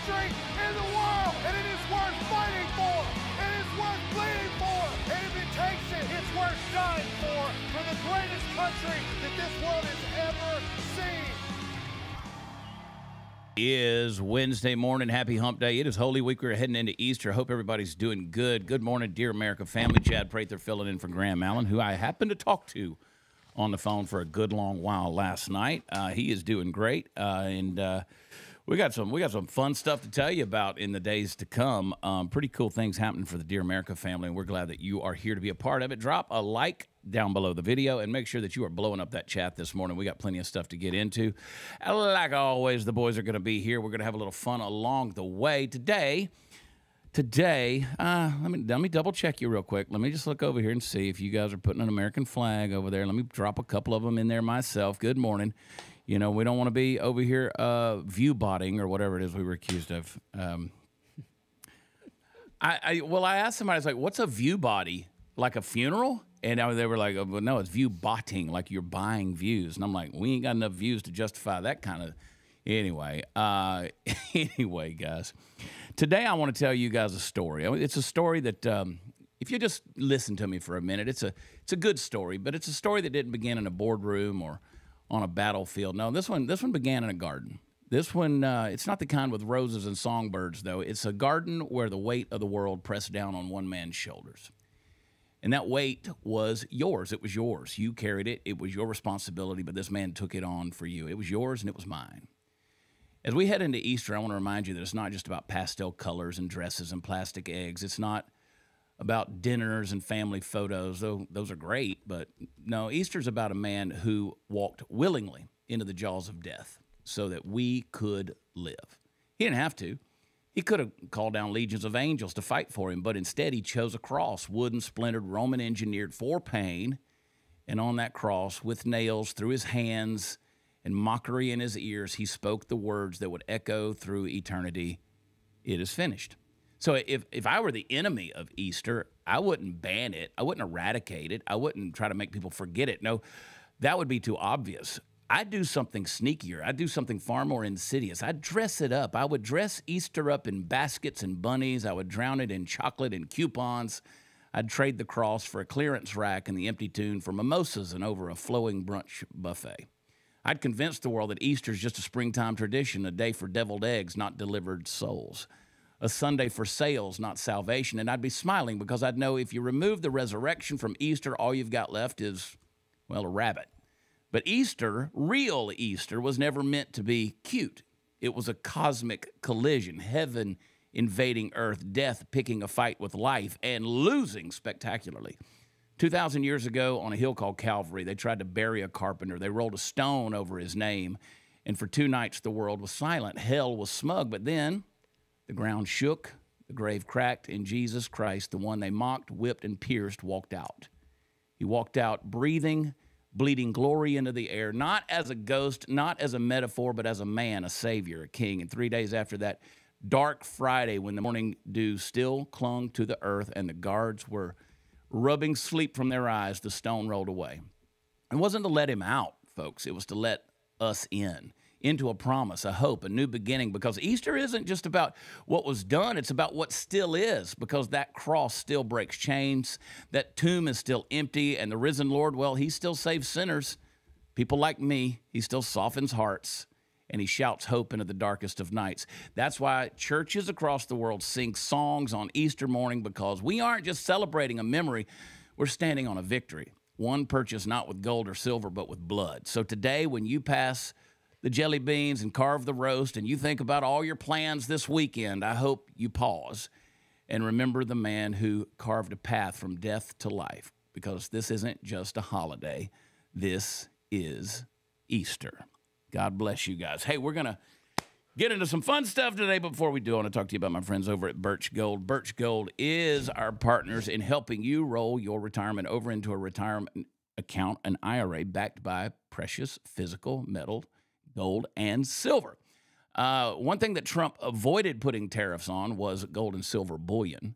country in the world, and it is worth fighting for. It is worth bleeding for. And if it takes it, it's worth dying for the greatest country that this world has ever seen. Is Wednesday morning. Happy hump day. It is Holy Week. We're heading into Easter. Hope everybody's doing good. Good morning, dear America family. Chad Prather filling in for Graham Allen, who I happened to talk to on the phone for a good long while last night. He is doing great, and we got some fun stuff to tell you about in the days to come. Pretty cool things happening for the Dear America family, and we're glad that you are here to be a part of it. Drop a like down below the video and make sure that you are blowing up that chat this morning. We got plenty of stuff to get into. Like always, the boys are going to be here. We're going to have a little fun along the way today. Let me double check you real quick. Let me just look over here and see if you guys are putting an American flag over there. Let me drop a couple of them in there myself. Good morning. You know, we don't want to be over here view botting or whatever it is we were accused of. I asked somebody, I was like, what's a view body? Like a funeral? And they were like, oh, well, no, it's view botting, like you're buying views. And I'm like, we ain't got enough views to justify that kind of. Anyway, guys, today I want to tell you guys a story. It's a story that, if you just listen to me for a minute, it's a good story, but it's a story that didn't begin in a boardroom or on a battlefield. No, this one began in a garden. This one, it's not the kind with roses and songbirds, though. It's a garden where the weight of the world pressed down on one man's shoulders. And that weight was yours. It was yours. You carried it. It was your responsibility, but this man took it on for you. It was yours and it was mine. As we head into Easter, I want to remind you that it's not just about pastel colors and dresses and plastic eggs. It's not about dinners and family photos, though those are great. But no, Easter's about a man who walked willingly into the jaws of death so that we could live. He didn't have to. He could have called down legions of angels to fight for him, but instead he chose a cross, wooden, splintered, Roman engineered for pain. And on that cross, with nails through his hands and mockery in his ears, he spoke the words that would echo through eternity, "It is finished." So if I were the enemy of Easter, I wouldn't ban it. I wouldn't eradicate it. I wouldn't try to make people forget it. No, that would be too obvious. I'd do something sneakier. I'd do something far more insidious. I'd dress it up. I would dress Easter up in baskets and bunnies. I would drown it in chocolate and coupons. I'd trade the cross for a clearance rack and the empty tomb for mimosas and over a flowing brunch buffet. I'd convince the world that Easter's just a springtime tradition, a day for deviled eggs, not delivered souls, a Sunday for sales, not salvation. And I'd be smiling because I'd know if you remove the resurrection from Easter, all you've got left is, well, a rabbit. But Easter, real Easter, was never meant to be cute. It was a cosmic collision, heaven invading earth, death picking a fight with life, and losing spectacularly. 2,000 years ago, on a hill called Calvary, they tried to bury a carpenter. They rolled a stone over his name, and for 2 nights the world was silent. Hell was smug, but then the ground shook, the grave cracked, and Jesus Christ, the one they mocked, whipped, and pierced, walked out. He walked out breathing, bleeding glory into the air, not as a ghost, not as a metaphor, but as a man, a savior, a king. And 3 days after that dark Friday, when the morning dew still clung to the earth and the guards were rubbing sleep from their eyes, the stone rolled away. It wasn't to let him out, folks. It was to let us in, into a promise, a hope, a new beginning, because Easter isn't just about what was done. It's about what still is, because that cross still breaks chains. That tomb is still empty, and the risen Lord, well, he still saves sinners, people like me. He still softens hearts, and he shouts hope into the darkest of nights. That's why churches across the world sing songs on Easter morning, because we aren't just celebrating a memory. We're standing on a victory, one purchased not with gold or silver, but with blood. So today, when you pass the jelly beans and carve the roast and you think about all your plans this weekend, I hope you pause and remember the man who carved a path from death to life, because this isn't just a holiday. This is Easter. God bless you guys. Hey, we're going to get into some fun stuff today, but before we do, I want to talk to you about my friends over at Birch Gold. Birch Gold is our partners in helping you roll your retirement over into a retirement account, an IRA backed by precious physical metal, gold, and silver. One thing that Trump avoided putting tariffs on was gold and silver bullion.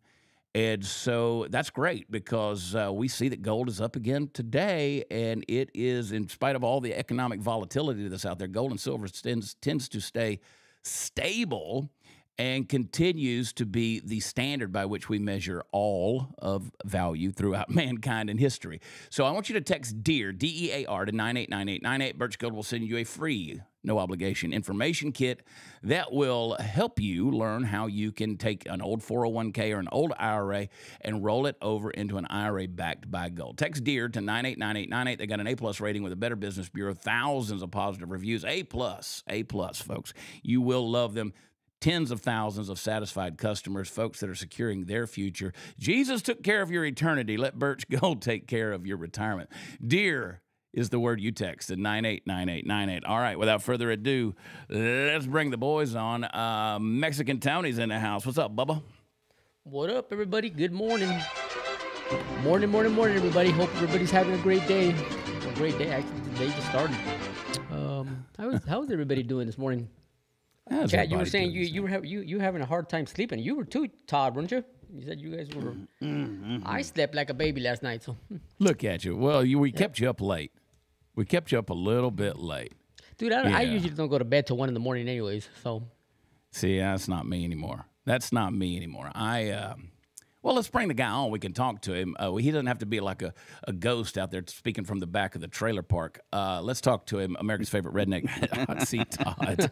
And so that's great, because we see that gold is up again today, and it is, in spite of all the economic volatility that's out there, gold and silver tends to stay stable. and continues to be the standard by which we measure all of value throughout mankind and history. So I want you to text DEAR, DEAR, to 989898. Birch Gold will send you a free, no obligation information kit that will help you learn how you can take an old 401k or an old IRA and roll it over into an IRA backed by gold. Text DEAR to 989898. They got an A+ rating with the Better Business Bureau, thousands of positive reviews. A+, folks. You will love them. Tens of thousands of satisfied customers, folks that are securing their future. Jesus took care of your eternity. Let Birch Gold take care of your retirement. DEAR is the word you text at 989898. All right, without further ado, let's bring the boys on. Mexican Tony's in the house. What's up, Bubba? What up, everybody? Good morning. Morning, everybody. Hope everybody's having a great day. A great day. Actually, the day just started. How's everybody doing this morning? Chad, you were saying you having a hard time sleeping. You were too, Todd, weren't you? You said you guys were. I slept like a baby last night. So look at you. Well, we kept you up late. We kept you up a little bit late. Dude, I usually don't go to bed till 1 in the morning, anyways. So. See, that's not me anymore. Well, let's bring the guy on. We can talk to him. He doesn't have to be like a ghost out there speaking from the back of the trailer park. Let's talk to him, America's favorite redneck. See, Todd.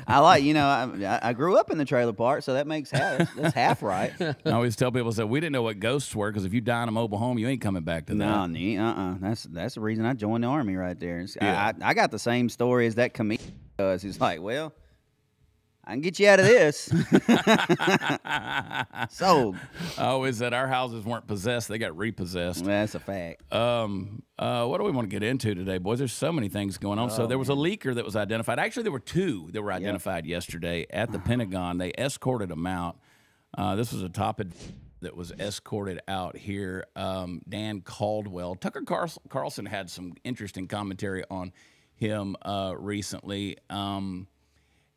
I grew up in the trailer park, so that's half right. I always tell people, we didn't know what ghosts were, because if you die in a mobile home, you ain't coming back to that. No, that's the reason I joined the Army right there. Yeah. I got the same story as that comedian does. He's like, well, I can get you out of this. Sold. I always said our houses weren't possessed. They got repossessed. That's a fact. What do we want to get into today, boys? There's so many things going on. So there was a leaker that was identified. Actually, there were two that were identified yesterday at the Pentagon. They escorted them out. This was a top that was escorted out here. Dan Caldwell. Tucker Carlson had some interesting commentary on him recently.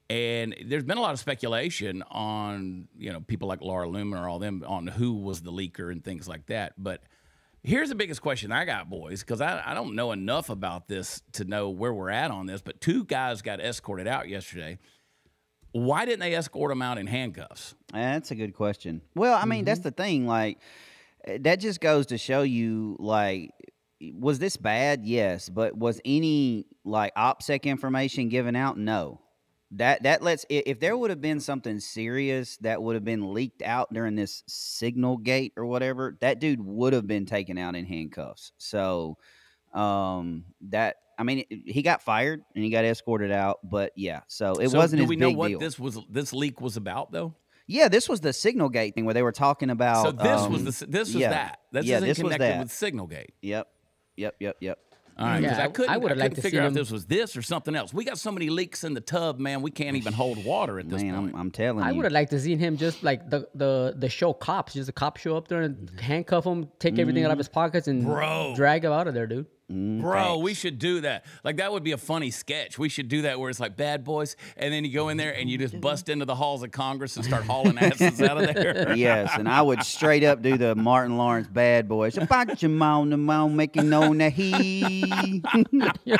And there's been a lot of speculation on, people like Laura Loomer or all them on who was the leaker and things like that. But here's the biggest question I got, boys, because I don't know enough about this to know where we're at on this. But two guys got escorted out yesterday. Why didn't they escort them out in handcuffs? That's a good question. Well, I mean, that's the thing. Like, that just goes to show you, like, was this bad? Yes. But was any, like, OPSEC information given out? No. That lets, if there would have been something serious that would have been leaked out during this signal gate or whatever, that dude would have been taken out in handcuffs. So he got fired and he got escorted out, but yeah, so it wasn't as big deal. Do we know what this leak was about though? Yeah, this was the signal gate thing where they were talking about. So this was that. This isn't connected with signal gate. Yep. All right, yeah, I would have liked to figure see out if this was this or something else. We got so many leaks in the tub, man. We can't even hold water at this point. I'm telling you. I would have liked to see him just like the show Cops. Just a cop show up there and handcuff him, take everything out of his pockets, and drag him out of there, dude. Bro, we should do that. Like, that would be a funny sketch. We should do that where it's like Bad Boys, and then you go in there and you just bust into the halls of Congress and start hauling asses out of there. Yes, and I would straight up do the Martin Lawrence Bad Boys. About your mom, the mom making known that he.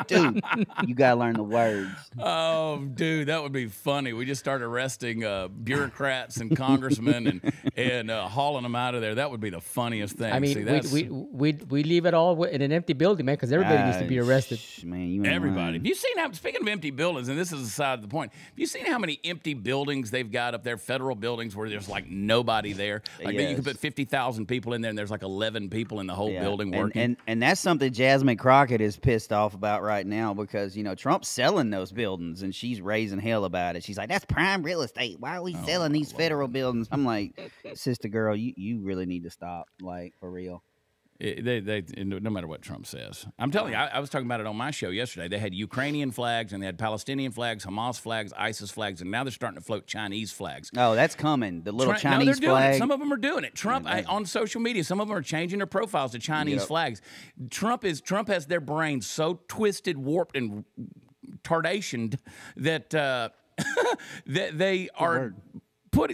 Dude, you got to learn the words. Oh, dude, that would be funny. We just start arresting bureaucrats and congressmen and hauling them out of there. That would be the funniest thing. I mean, see, we leave it all in an empty building, man, because everybody needs to be arrested. Man, everybody. Have you seen how, speaking of empty buildings, and this is aside the point, have you seen how many empty buildings they've got up there, federal buildings, where there's like nobody there? Like you could put 50,000 people in there, and there's like 11 people in the whole building working. And that's something Jasmine Crockett is pissed off about right now, because, Trump's selling those buildings, and she's raising hell about it. She's like, that's prime real estate. Why are we selling these federal buildings? I'm like, sister girl, you really need to stop, like, for real. No matter what Trump says. I'm telling you, I was talking about it on my show yesterday. They had Ukrainian flags, and they had Palestinian flags, Hamas flags, ISIS flags, and now they're starting to float Chinese flags. Oh, that's coming. The little Chinese they're doing flag. It. Some of them are doing it. Trump, on social media, some of them are changing their profiles to Chinese flags. Trump has their brain so twisted, warped, and tardationed that that they are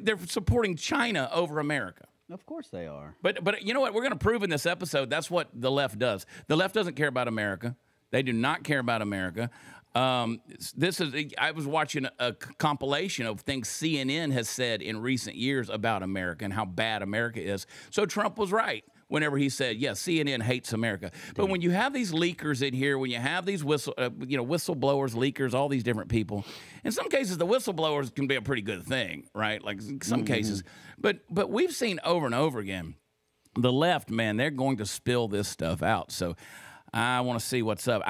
they're supporting China over America. Of course they are. But you know what? We're going to prove in this episode that's what the left does. The left doesn't care about America. They do not care about America. This is. I was watching a compilation of things CNN has said in recent years about America and how bad America is. So Trump was right whenever he said, "Yeah, CNN hates America." But when you have these leakers in here, when you have these whistleblowers, leakers, all these different people, in some cases the whistleblowers can be a pretty good thing, right? Like in some cases, but we've seen over and over again, the left, man, they're going to spill this stuff out. So I want to see what's up.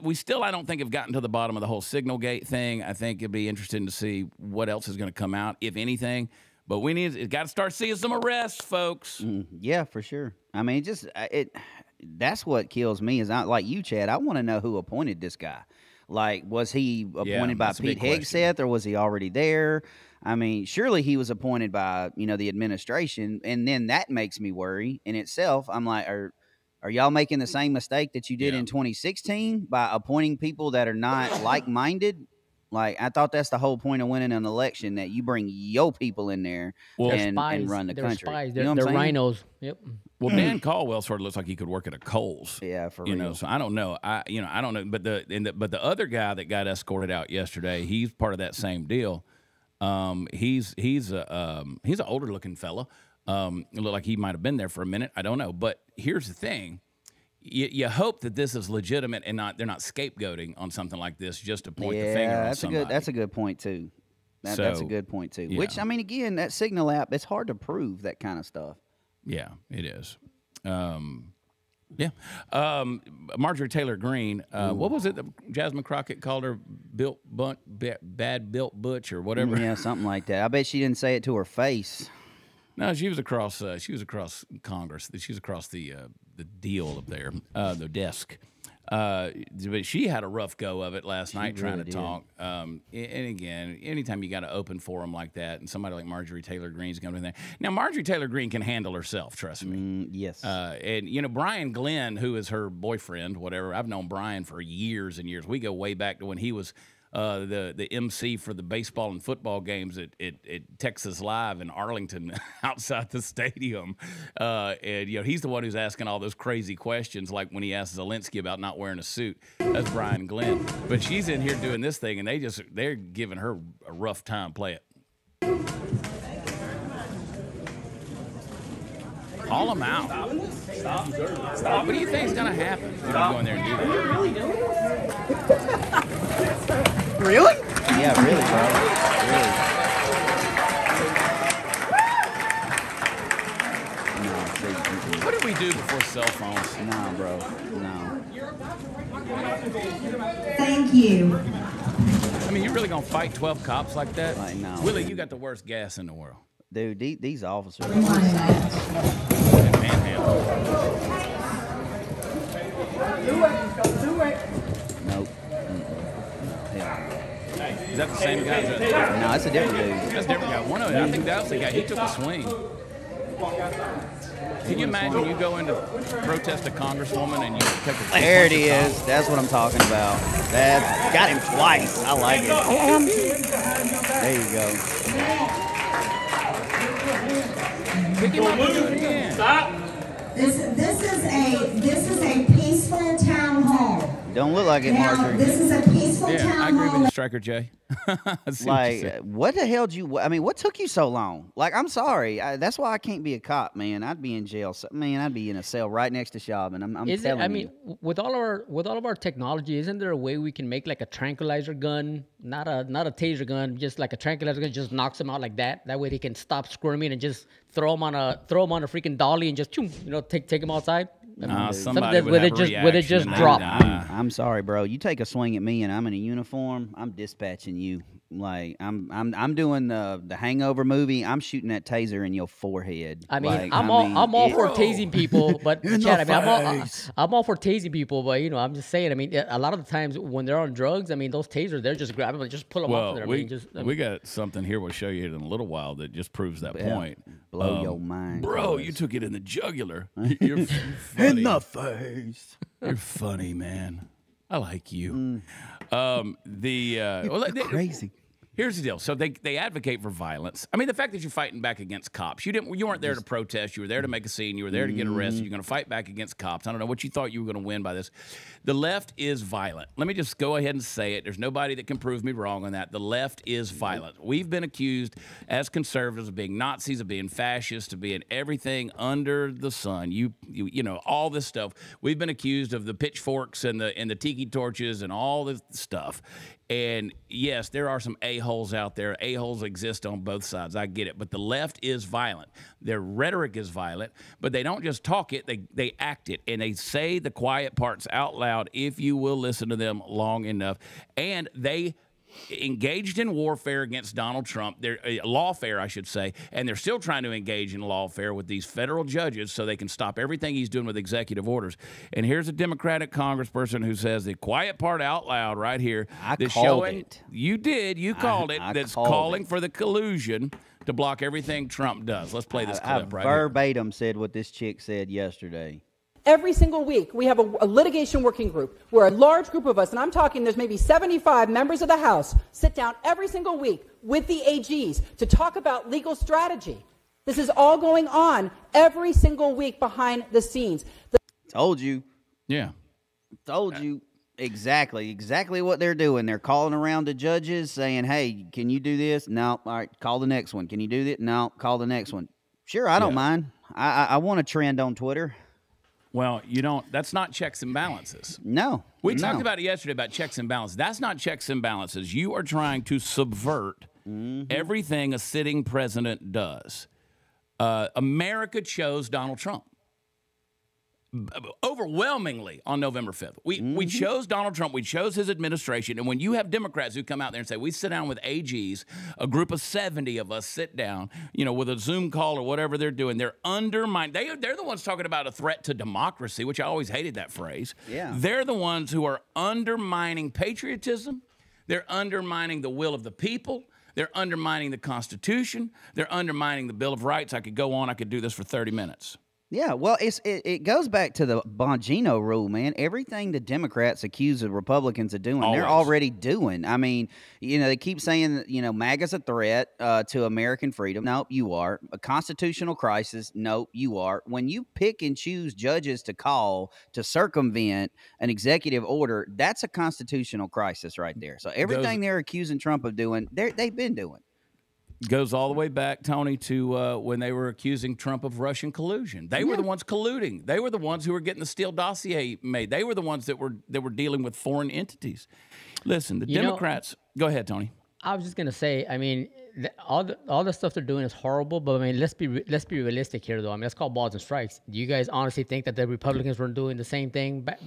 We still, I don't think, have gotten to the bottom of the whole Signalgate thing. I think it'd be interesting to see what else is going to come out, if anything. But it's got to start seeing some arrests, folks. Yeah, for sure. I mean, that's what kills me is like you, Chad. I want to know who appointed this guy. Like, was he appointed by Pete Hegseth, or was he already there? I mean, surely he was appointed by the administration, and then that makes me worry in itself. I'm like, Are y'all making the same mistake that you did in 2016 by appointing people that are not like-minded? Like, I thought that's the whole point of winning an election, that you bring your people in there and run the country. Spies. You know They're rhinos. Yep. Well, Dan Caldwell sort of looks like he could work at a Kohl's. Yeah, for real. So I don't know. I don't know. But the other guy that got escorted out yesterday, he's part of that same deal. He's an older looking fella. It looked like he might have been there for a minute. I don't know. But here's the thing. You hope that this is legitimate and they're not scapegoating on something like this just to point the finger on somebody. That's a good point, too. That's a good point, too. Yeah. Which, I mean, again, that Signal app, it's hard to prove that kind of stuff. Yeah, it is. Marjorie Taylor Greene. What was it that Jasmine Crockett called her? Bad built butch or whatever. Yeah, something like that. I bet she didn't say it to her face. No, she was across. She was across Congress. She was across the deal up there, the desk. But she had a rough go of it last night trying to talk. And again, anytime you got an open forum like that, and somebody like Marjorie Taylor Greene's going in there. Now, Marjorie Taylor Greene can handle herself. Trust me. Yes. And Brian Glenn, who is her boyfriend, whatever. I've known Brian for years and years. We go way back to when he was the MC for the baseball and football games at Texas Live in Arlington outside the stadium. And he's the one who's asking all those crazy questions, like when he asked Zelensky about not wearing a suit. That's Brian Glenn. But she's in here doing this thing, and they're giving her a rough time. Play it. Call them out. Stop. What do you think is going to happen when you go in there and do that? Really? Yeah, really, bro. Really. What did we do before cell phones? No, bro. No. Thank you. I mean, you really going to fight 12 cops like that? Like, no. Willie, you got the worst gas in the world. Dude, these officers. Manhandle. Nope. Is that the same guy? No, it's a different dude. That's a different guy. One of them, I think that was the guy. He took a swing. Can you imagine you go in to protest a congresswoman and you take a There it is. That's what I'm talking about. That got him twice. I like it. There you go. Pick him up and do it again. Stop. This is a peaceful town hall. Don't look like it, Now, Marjorie. this is a peaceful Yeah, I town agree hall. with you, Striker Jay. I see what you said. What the hell what took you so long? Like, I'm sorry. That's why I can't be a cop, man. I'd be in jail. Man, I'd be in a cell right next to Chauvin. I'm telling you. With all of our technology, isn't there a way we can make like a tranquilizer gun, not a taser gun, just like a tranquilizer gun, just knocks them out like that? That way they can stop squirming and just throw them on a freaking dolly and just take them outside. Somebody would have would it just drop? I'm sorry, bro. You take a swing at me and I'm in a uniform, I'm dispatching you. Like I'm doing the Hangover movie. I'm shooting that taser in your forehead. I mean, like, I'm all for tasing people, but Chad, I'm all for tasing people, but I'm just saying. I mean, a lot of the times when they're on drugs, I mean, those tasers, they're just grabbing, just pull them off. We got something here we'll show you in a little while that just proves that point. Blow your mind, bro. guys. You took it in the jugular. You're funny. In the face. You're funny, man. I like you. Crazy. Here's the deal. So they advocate for violence. I mean, the fact that you're fighting back against cops, you weren't there to protest. You were there to make a scene. You were there to get arrested. You're going to fight back against cops. I don't know what you thought you were going to win by this. The left is violent. Let me just go ahead and say it. There's nobody that can prove me wrong on that. The left is violent. We've been accused as conservatives of being Nazis, of being fascists, of being everything under the sun. You know all this stuff. We've been accused of the pitchforks and the tiki torches and all this stuff. And yes, there are some a-holes out there. A-holes exist on both sides. I get it. But the left is violent. Their rhetoric is violent, but they don't just talk it, they act it. And they say the quiet parts out loud if you will listen to them long enough. And they engaged in warfare against Donald Trump. They're lawfare, I should say, and they're still trying to engage in lawfare with these federal judges so they can stop everything he's doing with executive orders. And here's a Democratic congressperson who says the quiet part out loud right here. I called it. You did. You called it. That's calling for the collusion to block everything Trump does. Let's play this clip right here. Verbatim said what this chick said yesterday. Every single week, we have a litigation working group where a large group of us, and I'm talking there's maybe 75 members of the House, sit down every single week with the AGs to talk about legal strategy. This is all going on every single week behind the scenes. Told you. Yeah. Told you. Exactly what they're doing. They're calling around to judges saying, hey, can you do this? No. All right, call the next one. Can you do that? No. Call the next one. Sure, I don't mind. I want a trend on Twitter. Well, you don't. That's not checks and balances. No. We talked about it yesterday about checks and balances. That's not checks and balances. You are trying to subvert everything a sitting president does. America chose Donald Trump overwhelmingly on November 5th. We chose Donald Trump. We chose his administration. And when you have Democrats who come out there and say, we sit down with AGs, a group of 70 of us sit down, with a Zoom call or whatever they're doing, they're undermining. They're the ones talking about a threat to democracy, which I always hated that phrase. Yeah. They're the ones who are undermining patriotism. They're undermining the will of the people. They're undermining the Constitution. They're undermining the Bill of Rights. I could go on. I could do this for 30 minutes. Yeah, well, it goes back to the Bongino rule, man. Everything the Democrats accuse the Republicans of doing, they're already doing. I mean, they keep saying, MAGA's a threat to American freedom. Nope, you are. A constitutional crisis. Nope, you are. When you pick and choose judges to call to circumvent an executive order, that's a constitutional crisis right there. So everything they're accusing Trump of doing, they've been doing. Goes all the way back, Tony, to when they were accusing Trump of Russian collusion. They were the ones colluding. They were the ones who were getting the Steele dossier made. They were the ones that were dealing with foreign entities. Listen, the Democrats. Go ahead, Tony. I was just gonna say. I mean, all the stuff they're doing is horrible. But I mean, let's be realistic here, though. I mean, let's call balls and strikes. Do you guys honestly think that the Republicans were doing the same thing? But,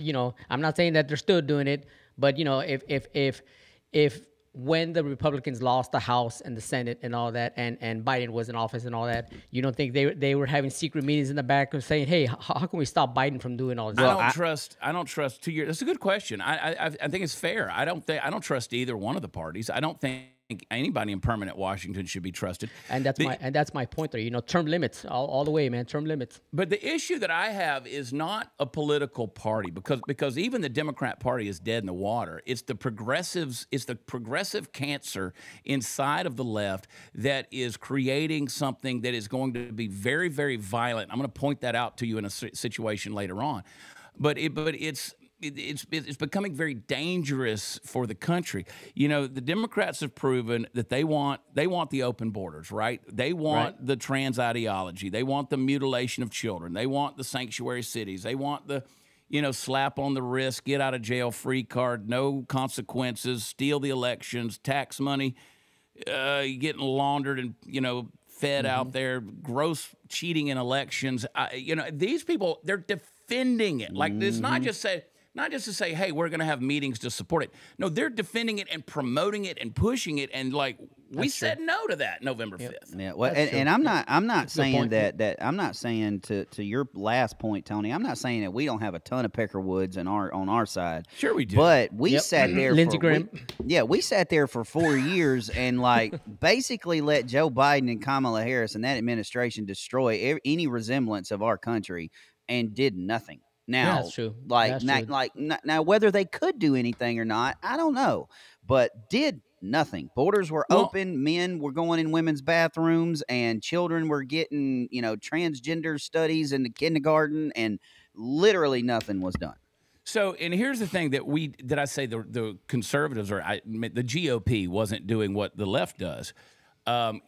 I'm not saying that they're still doing it. But if when the Republicans lost the House and the Senate and all that, and Biden was in office and all that, you don't think they were having secret meetings in the back of saying, "Hey, how can we stop Biden from doing all this?" I don't trust 2 years. That's a good question. I think it's fair. I don't trust either one of the parties. I don't think anybody in permanent Washington should be trusted. And that's my point there. Term limits all the way, man. Term limits. But the issue that I have is not a political party because even the Democrat Party is dead in the water. It's the progressives. It's the progressive cancer inside of the left that is creating something that is going to be very, very violent. I'm going to point that out to you in a situation later on. But it's becoming very dangerous for the country. The Democrats have proven that they want the open borders, right? They want the trans ideology. They want the mutilation of children. They want the sanctuary cities. They want the, slap on the wrist, get out of jail free card, no consequences, steal the elections, tax money, getting laundered and, fed out there, gross cheating in elections. These people, they're defending it. Like, it's not just to say, hey, we're going to have meetings to support it. No, they're defending it and promoting it and pushing it. And we said no to that November 5th. Yeah. Well, and I'm not saying that I'm not saying to your last point, Tony, I'm not saying that we don't have a ton of Peckerwoods on our side. Sure we do. But we sat there Lindsey Graham. We sat there for 4 years and basically let Joe Biden and Kamala Harris and that administration destroy any resemblance of our country and did nothing. Now, that's true. Now, whether they could do anything or not, I don't know. But did Nothing. Borders were open. Men were going in women's bathrooms, and children were getting, transgender studies in the kindergarten, and literally nothing was done. So, and here's the thing that I say the conservatives the GOP wasn't doing what the left does.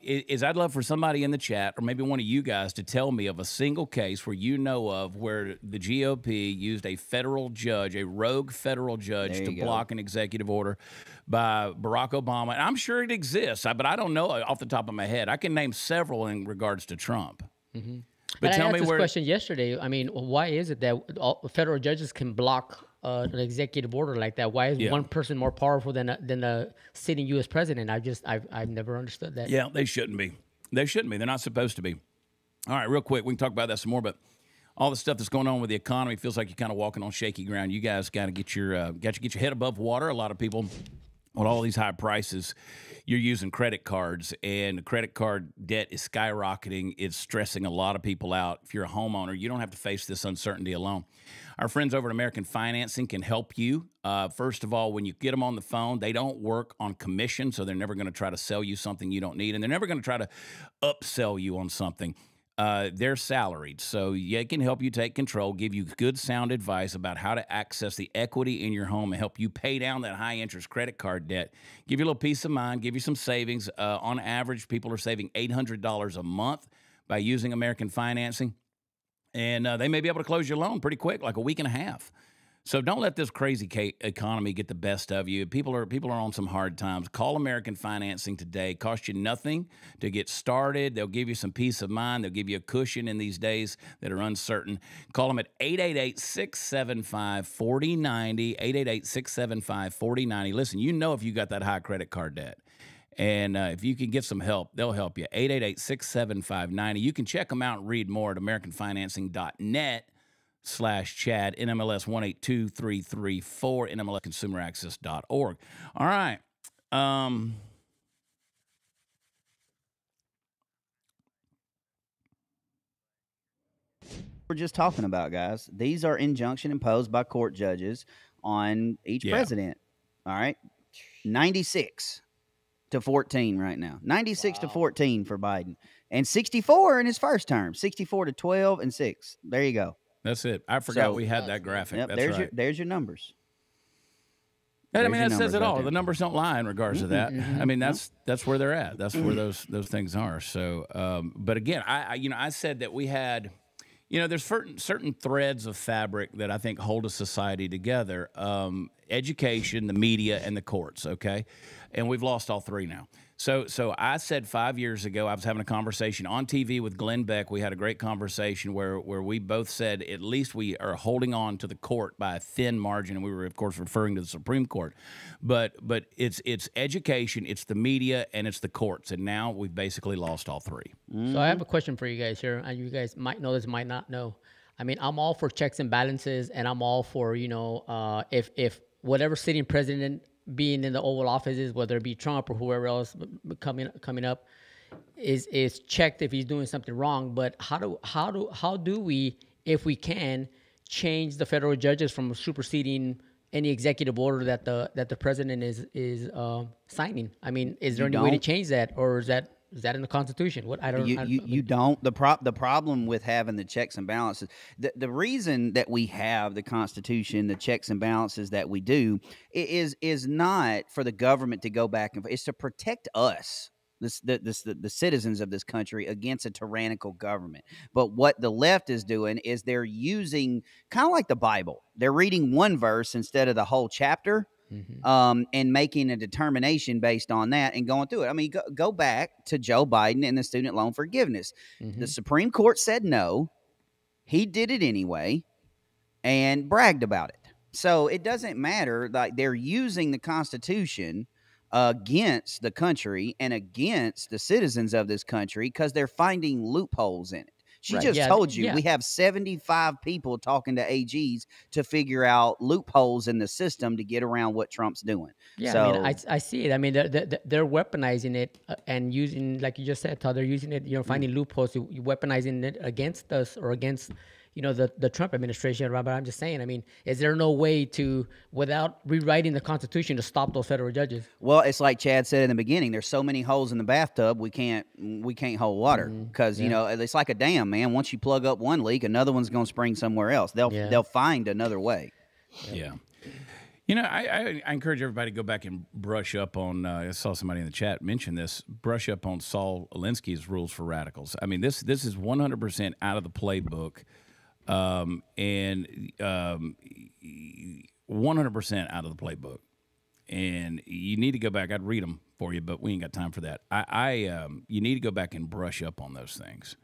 Is I'd love for somebody in the chat, or maybe one of you guys, to tell me of a single case where you know of where the GOP used a federal judge, a rogue federal judge, to block an executive order by Barack Obama. And I'm sure it exists, but I don't know off the top of my head. I can name several in regards to Trump. Mm-hmm. But tell me me this where. question yesterday. I mean, why is it that federal judges can block an executive order like that? Why is one person more powerful than a sitting U.S. president? I've never understood that. Yeah, they shouldn't be. They shouldn't be. They're not supposed to be. All right, real quick, we can talk about that some more. But all the stuff that's going on with the economy feels like you're kind of walking on shaky ground. You guys got to get your head above water. A lot of people, with all these high prices, you're using credit cards, and the credit card debt is skyrocketing. It's stressing a lot of people out. If you're a homeowner, you don't have to face this uncertainty alone. Our friends over at American Financing can help you. First of all, when you get them on the phone, they don't work on commission, so they're never going to try to sell you something you don't need, and they're never going to try to upsell you on something. They're salaried, so they can help you take control, give you good, sound advice about how to access the equity in your home and help you pay down that high-interest credit card debt, give you a little peace of mind, give you some savings. On average, people are saving $800 a month by using American Financing, and they may be able to close your loan pretty quick, like a week and a half. So don't let this crazy economy get the best of you. People are on some hard times. Call American Financing today. Cost you nothing to get started. They'll give you some peace of mind. They'll give you a cushion in these days that are uncertain. Call them at 888-675-4090, 888-675-4090. Listen, you know if you got that high credit card debt. And if you can get some help, they'll help you. 888-675-90. You can check them out and read more at AmericanFinancing.net. /Chad, NMLS 182334, NMLSConsumerAccess.org. All right. We're just talking about, guys. These are injunction imposed by court judges on each president. All right. 96 to 14 right now. 96 to 14 for Biden. And 64 in his first term. 64 to 12 and 6. There you go. That's it. I forgot we had that graphic. Yep, That's there's your numbers. I mean, that says it all. The numbers don't lie in regards to that. I mean, that's where they're at. That's where those things are. So, but again, I said that we had, there's certain threads of fabric that I think hold a society together: education, the media, and the courts. Okay, and we've lost all three now. So I said 5 years ago, I was having a conversation on TV with Glenn Beck. We had a great conversation where we both said at least we are holding on to the court by a thin margin, and we were, of course, referring to the Supreme Court. But it's education, it's the media, and it's the courts, and now we've basically lost all three. So I have a question for you guys here, and you guys might know this, might not know. I mean, I'm all for checks and balances, and I'm all for, if whatever sitting president being in the Oval Office, whether it be Trump or whoever else coming up, is checked if he's doing something wrong. But how do we, if we can, change the federal judges from superseding any executive order that the president is signing? I mean, is there any way to change that, or is that in the Constitution? What I don't. You don't. The problem with having the checks and balances, the reason that we have the Constitution, the checks and balances that we do, is not for the government to go back and it's to protect us, the citizens of this country, against a tyrannical government. But what the left is doing is they're using kind of like the Bible. They're reading one verse instead of the whole chapter. And making a determination based on that and going through it. I mean, go back to Joe Biden and the student loan forgiveness. The Supreme Court said no. He did it anyway and bragged about it. So it doesn't matter. Like, they're using the Constitution against the country and against the citizens of this country because they're finding loopholes in it. She just told you we have 75 people talking to AGs to figure out loopholes in the system to get around what Trump's doing. Yeah, so, I mean, I see it. I mean, they're weaponizing it and using, like you just said, Todd, they're using it, finding loopholes, weaponizing it against us or against, the Trump administration, Robert. I'm just saying. I mean, is there no way to, without rewriting the Constitution, to stop those federal judges? Well, it's like Chad said in the beginning. There's so many holes in the bathtub, we can't hold water because it's like a dam, man. Once you plug up one leak, another one's going to spring somewhere else. They'll find another way. Yeah. I encourage everybody to go back and brush up on. I saw somebody in the chat mention this. Brush up on Saul Alinsky's rules for radicals. I mean, this is 100% out of the playbook, and 100% out of the playbook. And you need to go back. I'd read them for you, but we ain't got time for that. You need to go back and brush up on those things.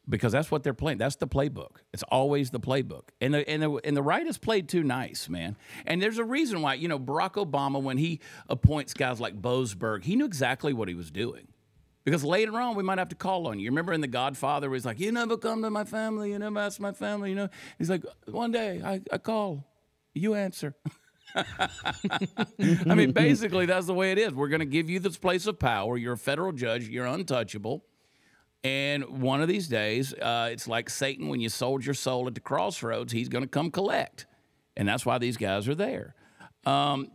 Because that's what they're playing. That's the playbook. It's always the playbook. And the right has played too nice, man. And there's a reason why, Barack Obama, when he appoints guys like Boasberg, he knew exactly what he was doing. Because later on, we might have to call on you. Remember in The Godfather, where he's like, you never come to my family, you never ask my family, He's like, one day, I call, you answer. I mean, basically, that's the way it is. We're going to give you this place of power. You're a federal judge. You're untouchable. And one of these days, it's like Satan when you sold your soul at the crossroads. He's going to come collect. And that's why these guys are there.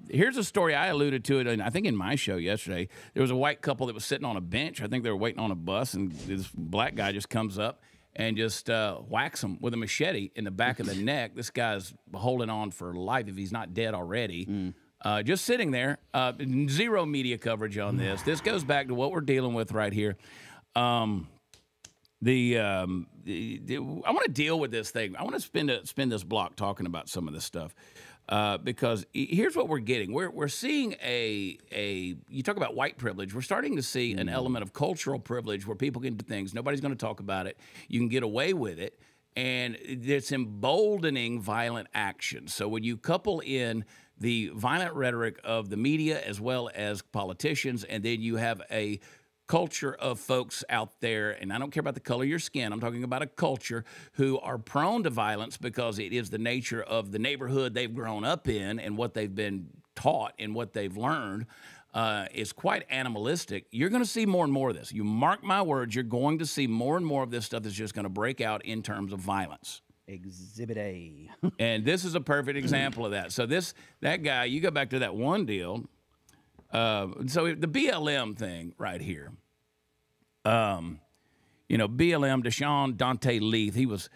Here's a story. I alluded to it, I think, in my show yesterday. There was a white couple that was sitting on a bench. I think they were waiting on a bus, and this black guy just comes up and just whacks them with a machete in the back of the neck. This guy's holding on for life if he's not dead already. Just sitting there. Zero media coverage on this. This goes back to what we're dealing with right here. I want to deal with this thing. I want to spend this block talking about some of this stuff because here's what we're getting. We're seeing you talk about white privilege. We're starting to see an element of cultural privilege where people can do things. Nobody's going to talk about it. You can get away with it, and it's emboldening violent action. So when you couple in the violent rhetoric of the media as well as politicians, and then you have a culture of folks out there, and I don't care about the color of your skin, I'm talking about a culture who are prone to violence because it is the nature of the neighborhood they've grown up in and what they've been taught and what they've learned is quite animalistic. You're going to see more and more of this. You mark my words, you're going to see more and more of this stuff that's just going to break out in terms of violence. Exhibit A. And this is a perfect example of that. So that guy, you go back to that one deal. So the BLM thing right here, BLM, Deshaun Dante Leith, he was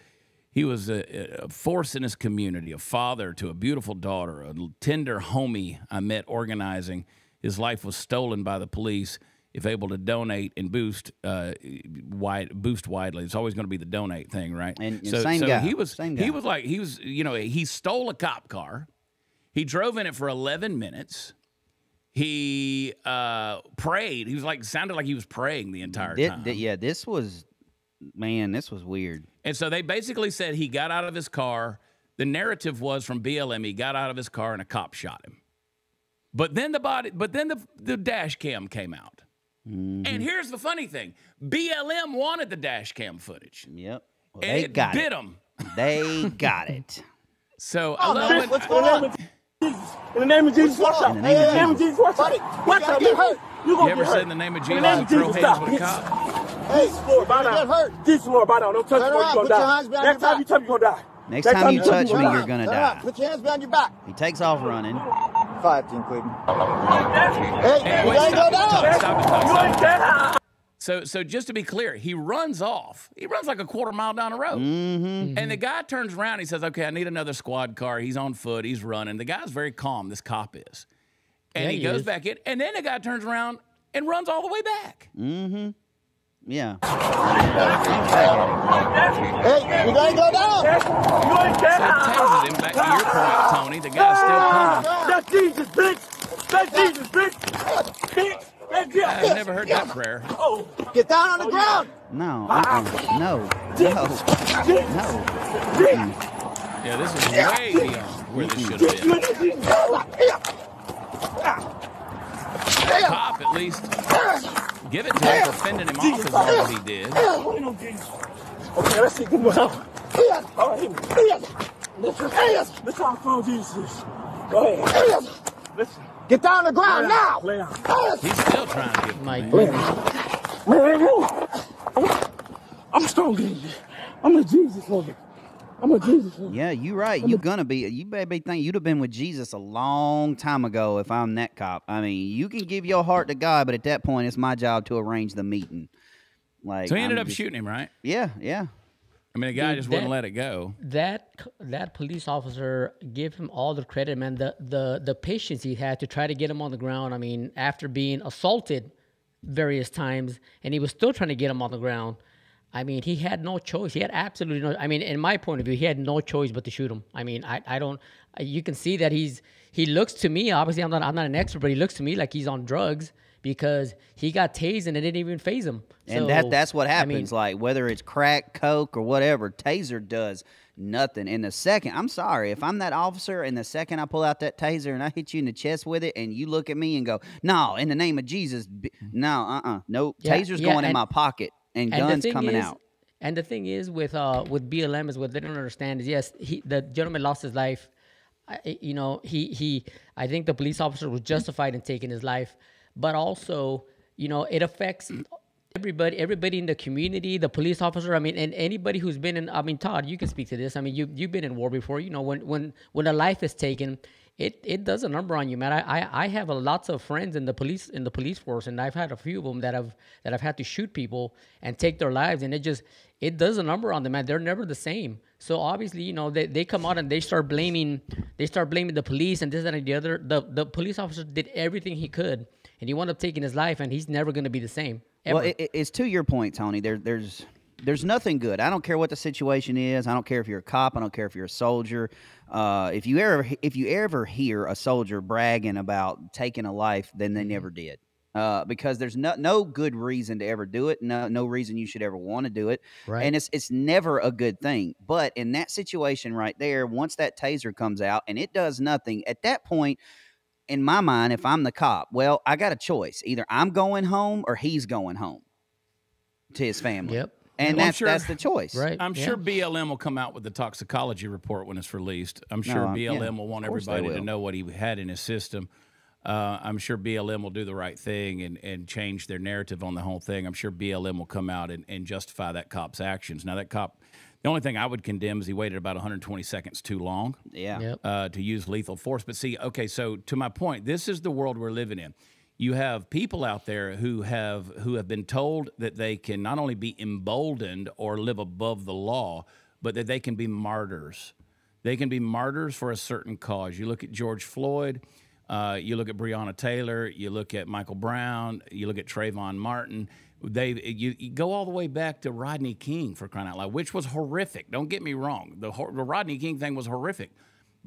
a force in his community, a father to a beautiful daughter, a tender homie I met organizing. His life was stolen by the police. If able to donate and boost widely, it's always going to be the donate thing, right? And so same guy. He stole a cop car. He drove in it for 11 minutes. He prayed. He was sounded like he was praying the entire time. This was weird. And so they basically said he got out of his car. The narrative was from BLM, he got out of his car and a cop shot him. But then the dash cam came out. Mm-hmm. And here's the funny thing. BLM wanted the dash cam footage. Yep. Well, and they got bit it. them. They got it. So what's going on? In the name of Jesus, watch out. In the name of Jesus, watch out. Watch out, get hurt. You ever said in the name of Jesus and throw hands with a cop? Hey, Lord, bow down. Get hurt. Jesus, Lord, bow down. Don't touch me or you're going to die. Next time you touch me, you're going to die. Next time you touch me, you're going to die. Put your hands behind your back. He takes off running. 5-10, Cleveland. Hey, wait, stop. So just to be clear, he runs off. He runs like a quarter mile down the road. Mm-hmm. And the guy turns around. He says, okay, I need another squad car. He's on foot. He's running. The guy's very calm, this cop is. And he goes back in. And then the guy turns around and runs all the way back. Mm-hmm. Yeah. Hey, you got to go down. So it tells him, back to your point, Tony, the guy's still coming. That's Jesus, bitch. That's Jesus, bitch. I've never heard that prayer. Oh, get down on the ground. No. No. Yeah, this is way beyond where this should have been. Cop, at least, give it to him for fending him off as long as he did. Okay, let's see. Good one. All right, let's talk for Jesus. Go ahead. Listen. Get down on the ground now! He's still trying to get My goodness. I'm strong in you. I'm a Jesus woman. I'm a Jesus. Yeah, you right. You gonna be. You better be thinking you'd have been with Jesus a long time ago if I'm that cop. I mean, you can give your heart to God, but at that point, it's my job to arrange the meeting. Like, So he ended I'm up just- shooting him, right? Yeah, yeah. I mean, the guy Dude, just wouldn't that- let it go. That police officer, give him all the credit, man. The patience he had to try to get him on the ground. I mean, after being assaulted various times, and he was still trying to get him on the ground. I mean, he had no choice. He had absolutely no. I mean, in my point of view, he had no choice but to shoot him. I mean, I don't. You can see that he looks to me. Obviously, I'm not an expert, but he looks to me like he's on drugs because he got tased and it didn't even phase him. And So, that's what I mean, happens. Like whether it's crack, coke, or whatever, taser does nothing. In the second, I'm sorry, if I'm that officer, and the second I pull out that taser and I hit you in the chest with it, and you look at me and go, "No, in the name of Jesus, no, nope, Yeah, taser's yeah, going in and- my pocket, and the guns thing coming is- out." And the thing is with BLM is what they don't understand is, yes, the gentleman lost his life. You know, I think the police officer was justified in taking his life, but also, you know, it affects everybody in the community, the police officer. I mean, and anybody who's been in. I mean, Todd, you can speak to this. I mean, you've been in war before. You know, when a life is taken, it does a number on you, man. I have lots of friends in the police force, and I've had a few of them that have had to shoot people and take their lives, and it does a number on them, man. They're never the same. So obviously, you know, they come out and they start blaming the police and this and the other. The police officer did everything he could, and he wound up taking his life, and he's never going to be the same. Ever. Well, it's to your point, Tony. There's nothing good. I don't care what the situation is. I don't care if you're a cop. I don't care if you're a soldier. If you ever hear a soldier bragging about taking a life, then they never did. Because there's no good reason to ever do it. No reason you should ever want to do it. Right. And it's never a good thing. But in that situation right there, once that taser comes out and it does nothing, at that point, in my mind, if I'm the cop, well, I got a choice. Either I'm going home or he's going home to his family. Yep. And Well, I'm that's the choice. Right. I'm yeah. sure BLM will come out with the toxicology report when it's released. I'm sure yeah, BLM will want of course they everybody to will. know what he had in his system. I'm sure BLM will do the right thing and change their narrative on the whole thing. I'm sure BLM will come out and justify that cop's actions. Now, that cop, the only thing I would condemn is he waited about 120 seconds too long Yeah. Yep. to use lethal force. But see, okay, so to my point, this is the world we're living in. You have people out there who have been told that they can not only be emboldened or live above the law, but that they can be martyrs. They can be martyrs for a certain cause. You look at George Floyd, you look at Breonna Taylor, you look at Michael Brown, you look at Trayvon Martin. You go all the way back to Rodney King, for crying out loud, which was horrific. Don't get me wrong. The Rodney King thing was horrific.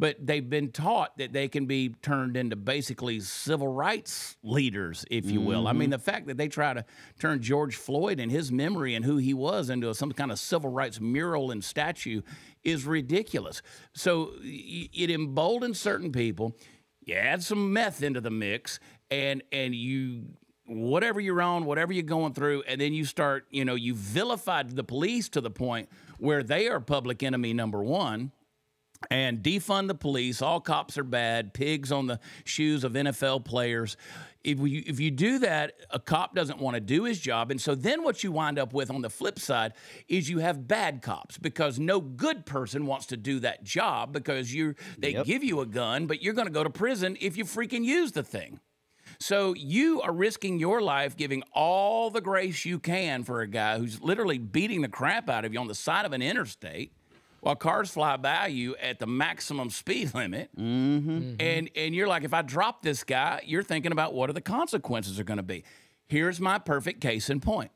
But they've been taught that they can be turned into basically civil rights leaders, if you will. I mean, the fact that they try to turn George Floyd and his memory and who he was into some kind of civil rights mural and statue is ridiculous. So it emboldens certain people. You add some meth into the mix, and you, whatever you're on, whatever you're going through, and then you start, you vilified the police to the point where they are public enemy number one. And defund the police. All cops are bad. Pigs on the shoes of NFL players. If you do that, a cop doesn't want to do his job. And so then what you wind up with on the flip side is you have bad cops, because no good person wants to do that job, because they give you a gun, but you're going to go to prison if you freaking use the thing. So you are risking your life, giving all the grace you can for a guy who's literally beating the crap out of you on the side of an interstate, while cars fly by you at the maximum speed limit. And you're like, if I drop this guy, you're thinking about what are the consequences are going to be. Here's my perfect case in point.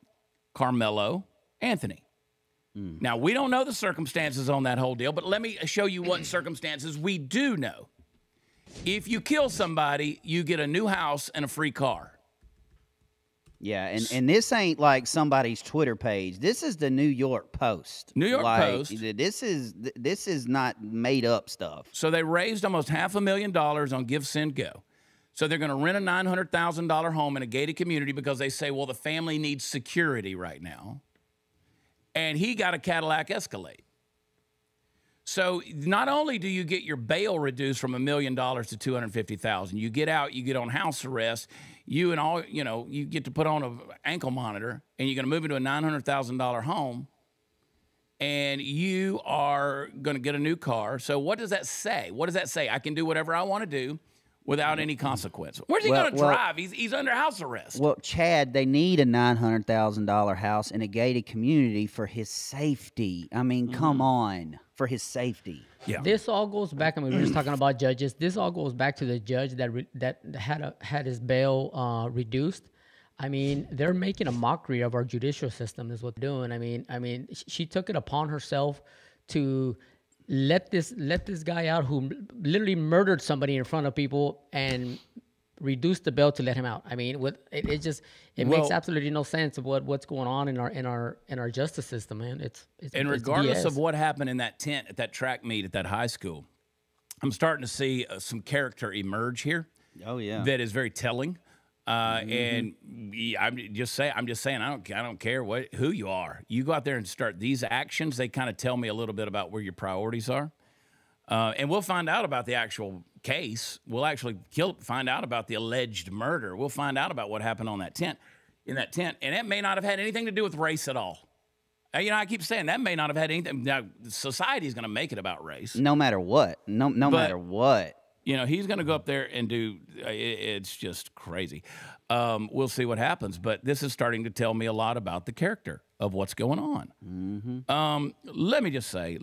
Carmelo Anthony. Now, we don't know the circumstances on that whole deal, but let me show you what circumstances we do know. If you kill somebody, you get a new house and a free car. Yeah, and this ain't like somebody's Twitter page. This is the New York Post. New York Post. This is not made up stuff. So they raised almost $500,000 on Give, Send, Go. So they're going to rent a $900,000 home in a gated community because they say, well, the family needs security right now. And he got a Cadillac Escalade. So not only do you get your bail reduced from $1 million to $250,000, you get out, you get on house arrest, you get to put on an ankle monitor, and you're going to move into a $900,000 home. and you are going to get a new car. So what does that say? What does that say? I can do whatever I want to do without any consequence. Where's he Well- going to well- drive? He's under house arrest. Well, Chad, they need a $900,000 house in a gated community for his safety. I mean, come on, for his safety. Yeah. This all goes back. I mean, we were just talking about judges. This all goes back to the judge that had his bail reduced. I mean, they're making a mockery of our judicial system. Is what they're doing. I mean, she took it upon herself to let this guy out who literally murdered somebody in front of people and reduced the bail to let him out. I mean, it makes Well- absolutely no sense of what's going on in our justice system, man. It's And it's regardless BS. of what happened in that tent at that track meet at that high school, I'm starting to see some character emerge here. Oh, yeah. That is very telling. And I'm just saying, I don't care who you are. You go out there and start these actions. They kind of tell me a little bit about where your priorities are. And we'll find out about the actual case. We'll actually find out about the alleged murder. We'll find out about what happened in that tent. And it may not have had anything to do with race at all. I keep saying that may not have had anything. Now, society is going to make it about race. No matter what. No matter what. He's going to go up there and do. It's just crazy. We'll see what happens, but this is starting to tell me a lot about the character of what's going on. Let me just say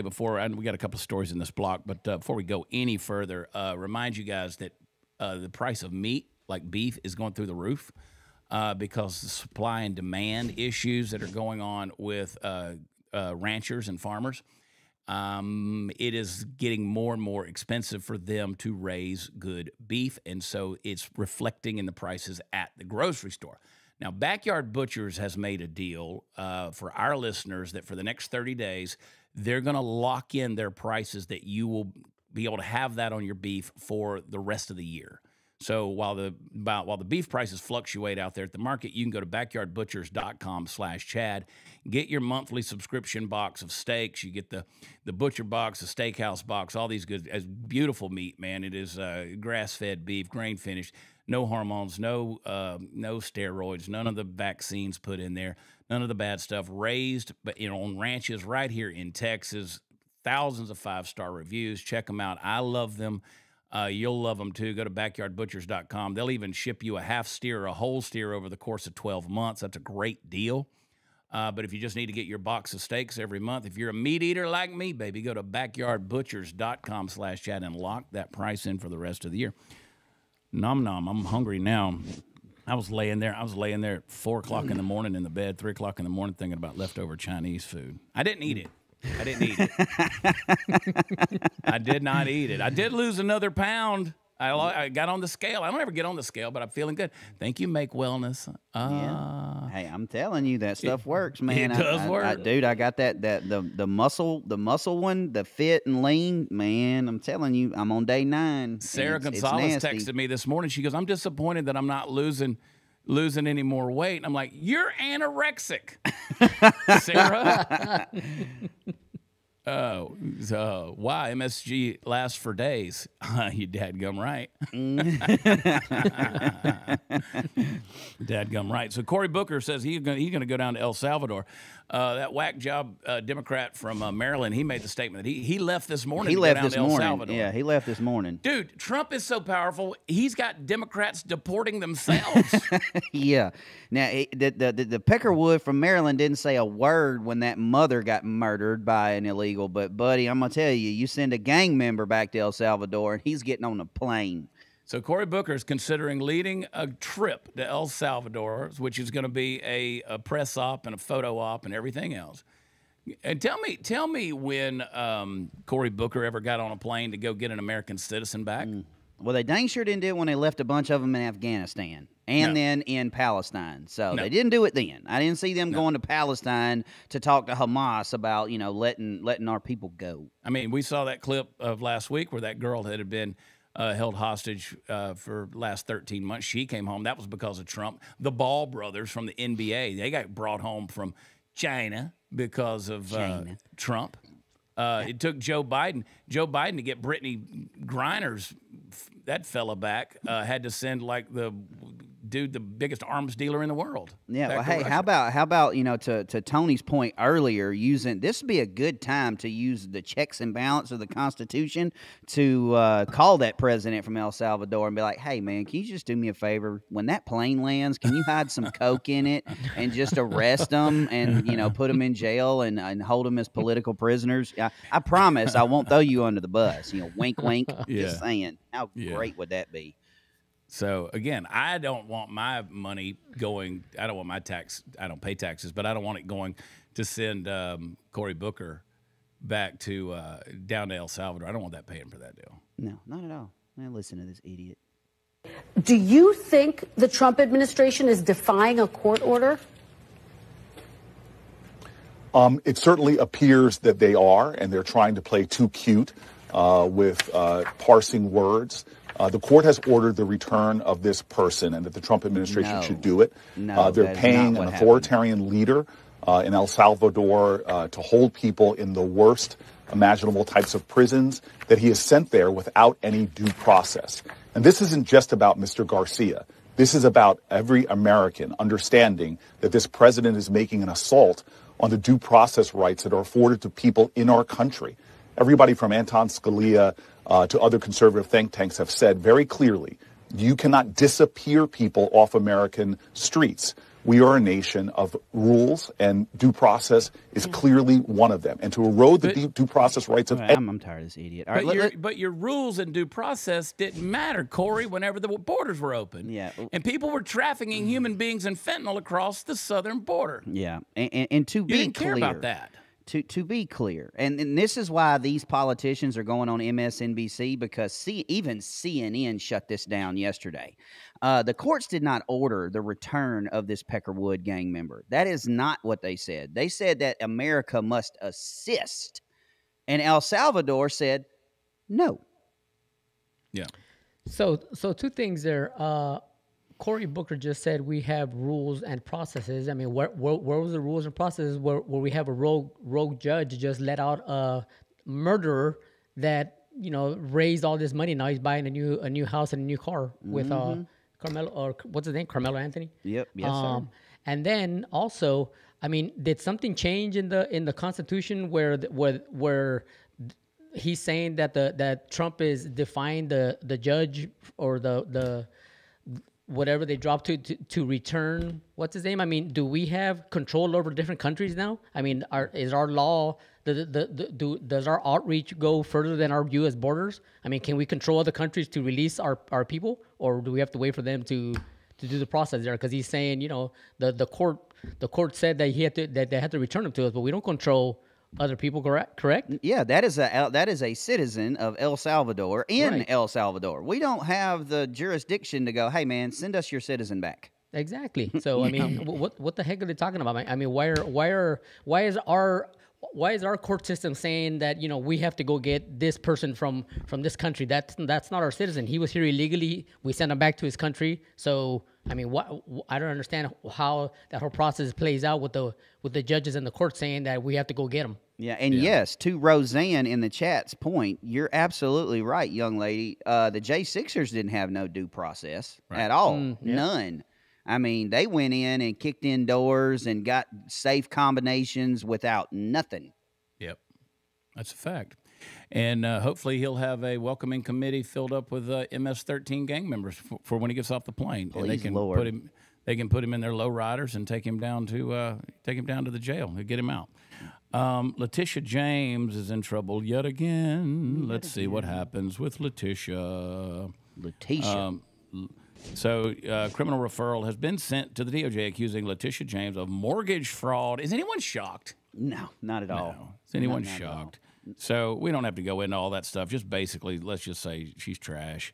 before, and we got a couple of stories in this block, but before we go any further, remind you guys that the price of meat, like beef, is going through the roof because the supply and demand issues that are going on with ranchers and farmers. It is getting more and more expensive for them to raise good beef, and so it's reflecting in the prices at the grocery store. Now, Backyard Butchers has made a deal for our listeners that for the next 30 days, they're going to lock in their prices that you will be able to have that on your beef for the rest of the year. So while the beef prices fluctuate out there at the market, you can go to backyardbutchers.com/Chad. Get your monthly subscription box of steaks. You get the butcher box, the steakhouse box, all these good, as beautiful meat, man. It is grass-fed beef, grain finished, no hormones, no steroids, none of the vaccines put in there, none of the bad stuff. Raised, but on ranches right here in Texas. Thousands of 5-star reviews. Check them out. I love them. You'll love them too. Go to backyardbutchers.com. They'll even ship you a half steer or a whole steer over the course of 12 months. That's a great deal. But if you just need to get your box of steaks every month, if you're a meat eater like me, baby, go to backyardbutchers.com/Chad and lock that price in for the rest of the year. Nom nom. I'm hungry now. I was laying there at 4 o'clock in the morning in the bed, 3 o'clock in the morning thinking about leftover Chinese food. I didn't eat it. I didn't eat it. I did not eat it. I did lose another pound. I got on the scale. I don't ever get on the scale, but I'm feeling good. Thank you, Make Wellness. Yeah. Hey, I'm telling you, that stuff works, man. It does work. Dude, I got the muscle one, the fit and lean, man. I'm telling you, I'm on day 9. Sarah Gonzalez nasty. texted me this morning. She goes, "I'm disappointed that I'm not losing any more weight." And I'm like, "You're anorexic, Sarah." Why MSG lasts for days? You dadgum right. Dadgum right. So Cory Booker says he's going to go down to El Salvador. That whack job Democrat from Maryland, he made the statement that he left this morning. He left go down this to El morning. Salvador. Yeah, he left this morning. Dude, Trump is so powerful. He's got Democrats deporting themselves. Yeah. Now, the Peckerwood from Maryland didn't say a word when that mother got murdered by an illegal. But, buddy, I'm going to tell you, you send a gang member back to El Salvador, and he's getting on a plane. So Cory Booker is considering leading a trip to El Salvador, which is going to be a press op and a photo op and everything else. And tell me when Cory Booker ever got on a plane to go get an American citizen back. Well, they dang sure didn't do it when they left a bunch of them in Afghanistan and then in Palestine. So they didn't do it then. I didn't see them going to Palestine to talk to Hamas about, letting our people go. I mean, we saw that clip of last week where that girl had been held hostage for the last 13 months. She came home. That was because of Trump. The Ball brothers from the NBA, they got brought home from China because of Trump. It took Joe Biden to get Brittany Griner's, that fella back, had to send like the dude, the biggest arms dealer in the world. Yeah. Well, back to hey, Russia. how about to Tony's point earlier, using this would be a good time to use the checks and balance of the Constitution to call that president from El Salvador and be like, hey man, can you just do me a favor? When that plane lands, can you hide some coke in it and just arrest them and put them in jail and hold them as political prisoners? I promise I won't throw you under the bus. Wink, wink. Just saying. How great would that be? So again, I don't want my money going. I don't want my tax. I don't pay taxes, but I don't want it going to send Cory Booker back to down to El Salvador. I don't want that paying for that deal. No, not at all. Man, listen to this idiot. Do you think the Trump administration is defying a court order? It certainly appears that they are, and they're trying to play too cute with parsing words. The court has ordered the return of this person and that the Trump administration should do it. They're paying an authoritarian leader in El Salvador to hold people in the worst imaginable types of prisons that he has sent there without any due process. And this isn't just about Mr. Garcia. This is about every American understanding that this president is making an assault on the due process rights that are afforded to people in our country. Everybody from Anton Scalia to other conservative think tanks have said very clearly, you cannot disappear people off American streets. We are a nation of rules, and due process is clearly one of them. And to erode the due process rights of... I'm tired of this idiot. All right, but your rules and due process didn't matter, Corey, whenever the borders were open. Yeah. And people were trafficking human beings and fentanyl across the southern border. Yeah. And to be You didn't clear, care about that. To be clear, and this is why these politicians are going on MSNBC, because even CNN shut this down yesterday. The courts did not order the return of this Peckerwood gang member. That is not what they said. They said that America must assist, and El Salvador said no. Yeah. So two things there. Cory Booker just said we have rules and processes. I mean, where was the rules and processes where we have a rogue judge just let out a murderer that raised all this money? Now he's buying a new house and a new car with Carmelo, or what's his name, Carmelo Anthony. Yep. Yes, sir. And then also, I mean, did something change in the Constitution where he's saying that Trump is defying the judge or the whatever they dropped to return, what's his name? I mean, do we have control over different countries now? I mean, is our law, does our outreach go further than our U.S. borders? I mean, can we control other countries to release our people, or do we have to wait for them to do the process there? Because he's saying, the court said that they had to return them to us, but we don't control other people, correct? Yeah, that is a citizen of El Salvador in El Salvador. We don't have the jurisdiction to go, hey man, send us your citizen back. Exactly. So I mean, what the heck are they talking about? I mean, why is our court system saying that we have to go get this person from this country? That's not our citizen. He was here illegally. We sent him back to his country. So I mean, I don't understand how that whole process plays out with the judges and the court saying that we have to go get him. Yeah, and yes, to Roseanne in the chat's point, you're absolutely right, young lady. The J6ers didn't have no due process at all. None. I mean, they went in and kicked in doors and got safe combinations without nothing. Yep, that's a fact. And hopefully he'll have a welcoming committee filled up with MS-13 gang members for when he gets off the plane. Please, and they can Lord. They can put him in their low riders and take him down to the jail and get him out. Letitia James is in trouble yet again. Let's see what happens with Letitia. So, criminal referral has been sent to the DOJ accusing Letitia James of mortgage fraud. Is anyone shocked? No, not at all. No. Is anyone shocked? So we don't have to go into all that stuff. Just basically, let's just say she's trash.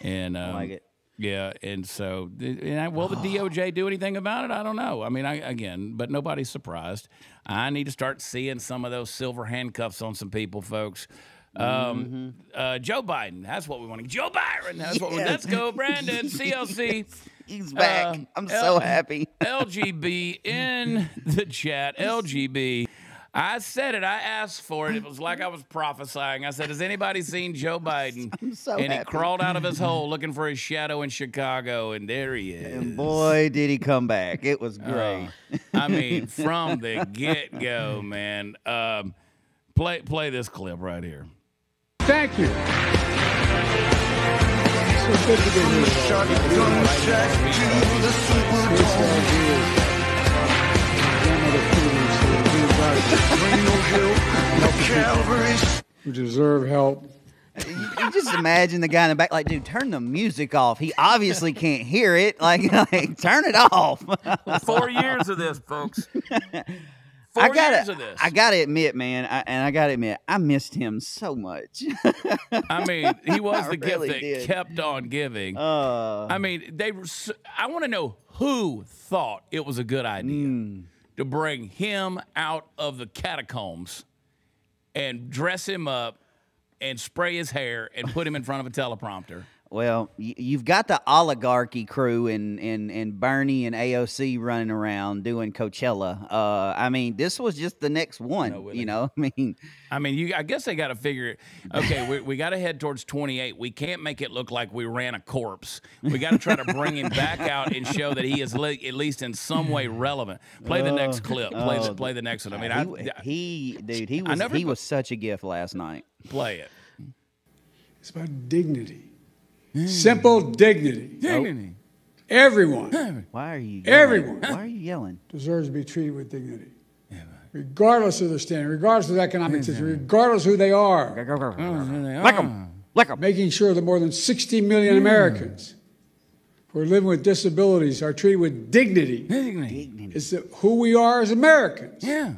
And I like it. Yeah, and so will the DOJ do anything about it? I don't know. I mean, but nobody's surprised. I need to start seeing some of those silver handcuffs on some people, folks. Joe Biden, that's what we want. Joe Byron, that's what we want. Let's go, Brandon. CLC. He's back. I'm so happy. LGB in the chat. LGB. I said it. I asked for it. It was like I was prophesying. I said, has anybody seen Joe Biden? I'm so and he happy. crawled out of his hole looking for his shadow in Chicago, and there he is. And boy, did he come back. It was great. I mean, from the get-go, man. Play this clip right here. Thank you. So good to be here. Who deserve help. You just imagine the guy in the back, like, dude, turn the music off. He obviously can't hear it. Like turn it off. 4 years of this, folks. 4 years of this. I gotta admit, man, I missed him so much. I mean, he was the really gift that did. kept on giving. I mean, I want to know who thought it was a good idea to bring him out of the catacombs and dress him up and spray his hair and put him in front of a teleprompter. Well, you've got the oligarchy crew and Bernie and AOC running around doing Coachella. I mean, this was just the next one, you know? I mean, I guess they got to figure it. Okay, we got to head towards 28. We can't make it look like we ran a corpse. We got to try to bring him back out and show that he is at least in some way relevant. Play the next clip. Play the next one. I mean, he was such a gift last night. Play it. It's about dignity. Simple dignity. Dignity. Everyone. Why are you yelling? Everyone. Why are you yelling? Deserves to be treated with dignity. Regardless of their standing, regardless of economic situation, regardless of who they are. Like them. Making sure that more than 60 million Americans who are living with disabilities are treated with dignity. It's who we are as Americans. Yeah.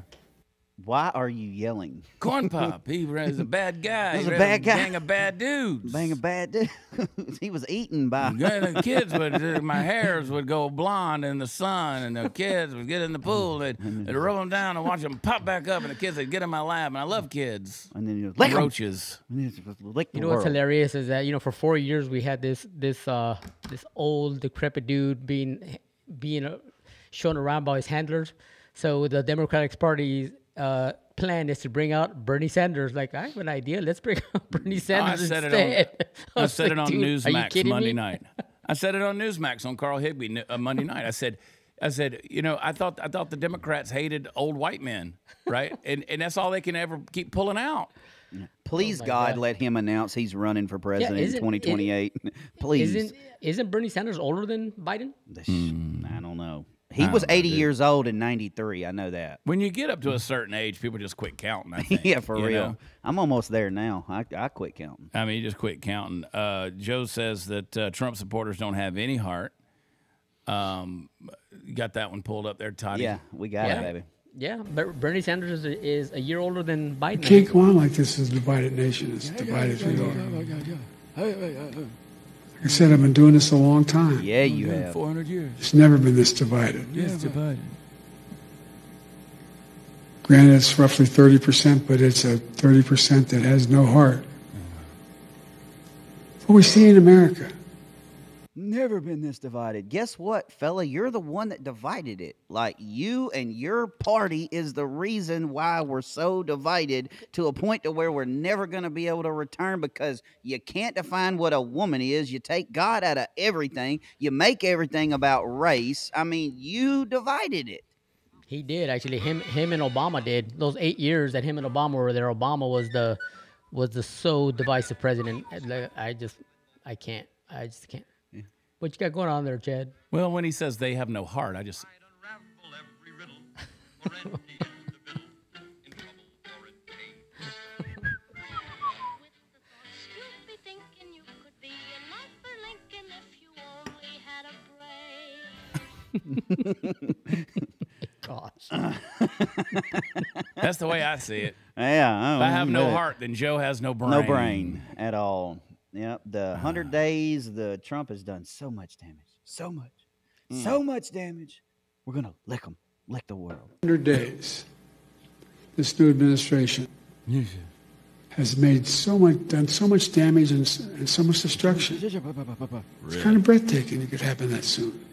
Why are you yelling? Corn Pop. He was a bad guy. He was a bad guy. Bang a bad dude. Bang a bad dude. He was eaten by. The kids my hairs would go blonde in the sun, and the kids would get in the pool. They'd rub them down and watch them pop back up, and the kids would get in my lap. And I love kids. And then you lick roaches. Lick the You know world. what's hilarious is that for 4 years we had this old decrepit dude being shown around by his handlers. So the Democratic Party's plan is to bring out Bernie Sanders. Like, I have an idea. Let's bring out Bernie Sanders instead. I said it on dude, Newsmax Monday night. I said it on Newsmax on Carl Higbee Monday night. I said, I thought the Democrats hated old white men, right? and that's all they can ever keep pulling out. Please, God, let him announce he's running for president in 2028. Please. Isn't Bernie Sanders older than Biden? I don't know. He was 80 years old in 93. I know that. When you get up to a certain age, people just quit counting, I think. Yeah, for real. Know? I'm almost there now. I quit counting. I mean, you just quit counting. Joe says that Trump supporters don't have any heart. You got that one pulled up there, Toddy? Yeah, we got it, baby. Yeah, but Bernie Sanders is a year older than Biden. Can't go on like this as a divided nation. It's divided as we are. Like I said, I've been doing this a long time. Yeah, you have. 400 years. It's never been this divided. Yeah, it's divided. Granted, it's roughly 30%, but it's a 30% that has no heart. What we see in America. Never been this divided. Guess what, fella? You're the one that divided it. Like, you and your party is the reason why we're so divided to a point to where we're never going to be able to return, because you can't define what a woman is. You take God out of everything. You make everything about race. I mean, you divided it. He did, actually. Him and Obama did. Those 8 years that him and Obama were there, Obama was the so divisive president. I just can't. What you got going on there, Chad? Well, when he says they have no heart, I just... Gosh. That's the way I see it. Yeah. If I have no heart, then Joe has no brain. No brain at all. Yep. The 100 days, the Trump has done so much damage. So much. So much damage. We're going to lick them. Lick the world. 100 days. This new administration has made done so much damage and so much destruction. It's kind of breathtaking it could happen that soon.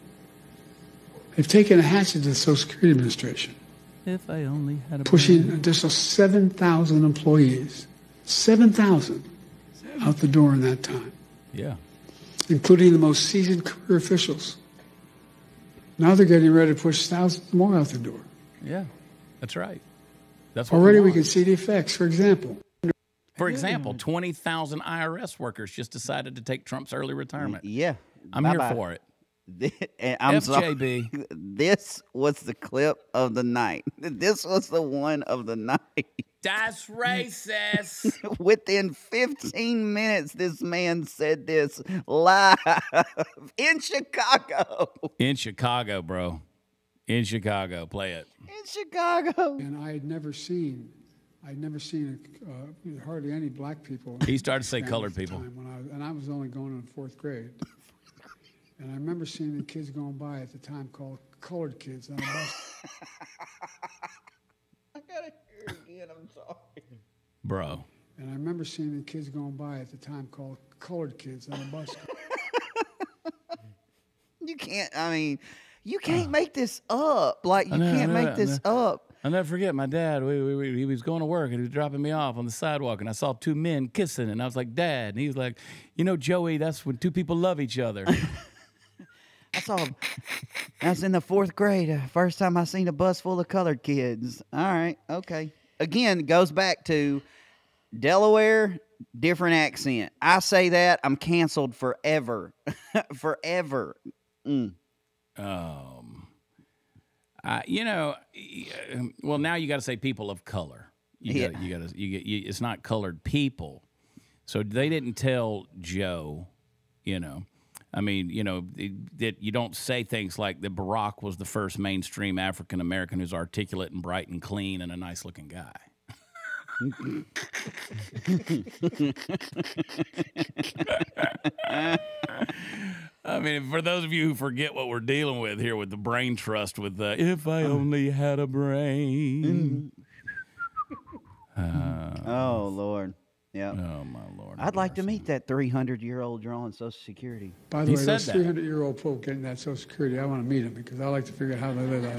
They've taken a hatchet to the Social Security Administration. If I only had a pushing an additional 7,000 employees, 7,000 out the door in that time, Yeah. including the most seasoned career officials. Now they're getting ready to push thousands more out the door. Yeah. That's right. That's what Already we want. can see the effects. For example, For example, 20,000 IRS workers just decided to take Trump's early retirement. Yeah. I'm Bye-bye. here for it. And I'm sorry. FJB. This was the clip of the night. This was the one of the night. That's racist. Within 15 minutes, this man said this live in Chicago. In Chicago, bro. In Chicago. Play it. In Chicago. and I'd never seen hardly any black people. He started to say around colored at the people. time when I was only going in 4th grade. And I remember seeing the kids going by at the time called colored kids on a bus. I gotta hear it again. I'm sorry. Bro. And I remember seeing the kids going by at the time called colored kids on a bus. You can't, I mean, you can't make this up. Like, you can't make this up. I'll never forget my dad. He was going to work and he was dropping me off on the sidewalk, and I saw two men kissing, and I was like, Dad. And he was like, you know, Joey, that's when two people love each other. I saw him. I was in the 4th grade. First time I seen a bus full of colored kids. All right, okay. Again, it goes back to Delaware, different accent. I say that, I'm canceled forever. Forever. You know, well, now you got to say people of color. It's not colored people. So they didn't tell Joe, you know. I mean, you know, that you don't say things like that Barack was the first mainstream African American who's articulate and bright and clean and a nice looking guy. I mean, for those of you who forget what we're dealing with here with the brain trust, with if I only had a brain. Oh, Lord. Yeah. Oh, my Lord. I'd like to meet that 300-year-old drawing Social Security. By the way, said those that. 300-year-old folk getting that Social Security, I want to meet them because I like to figure out how they live that.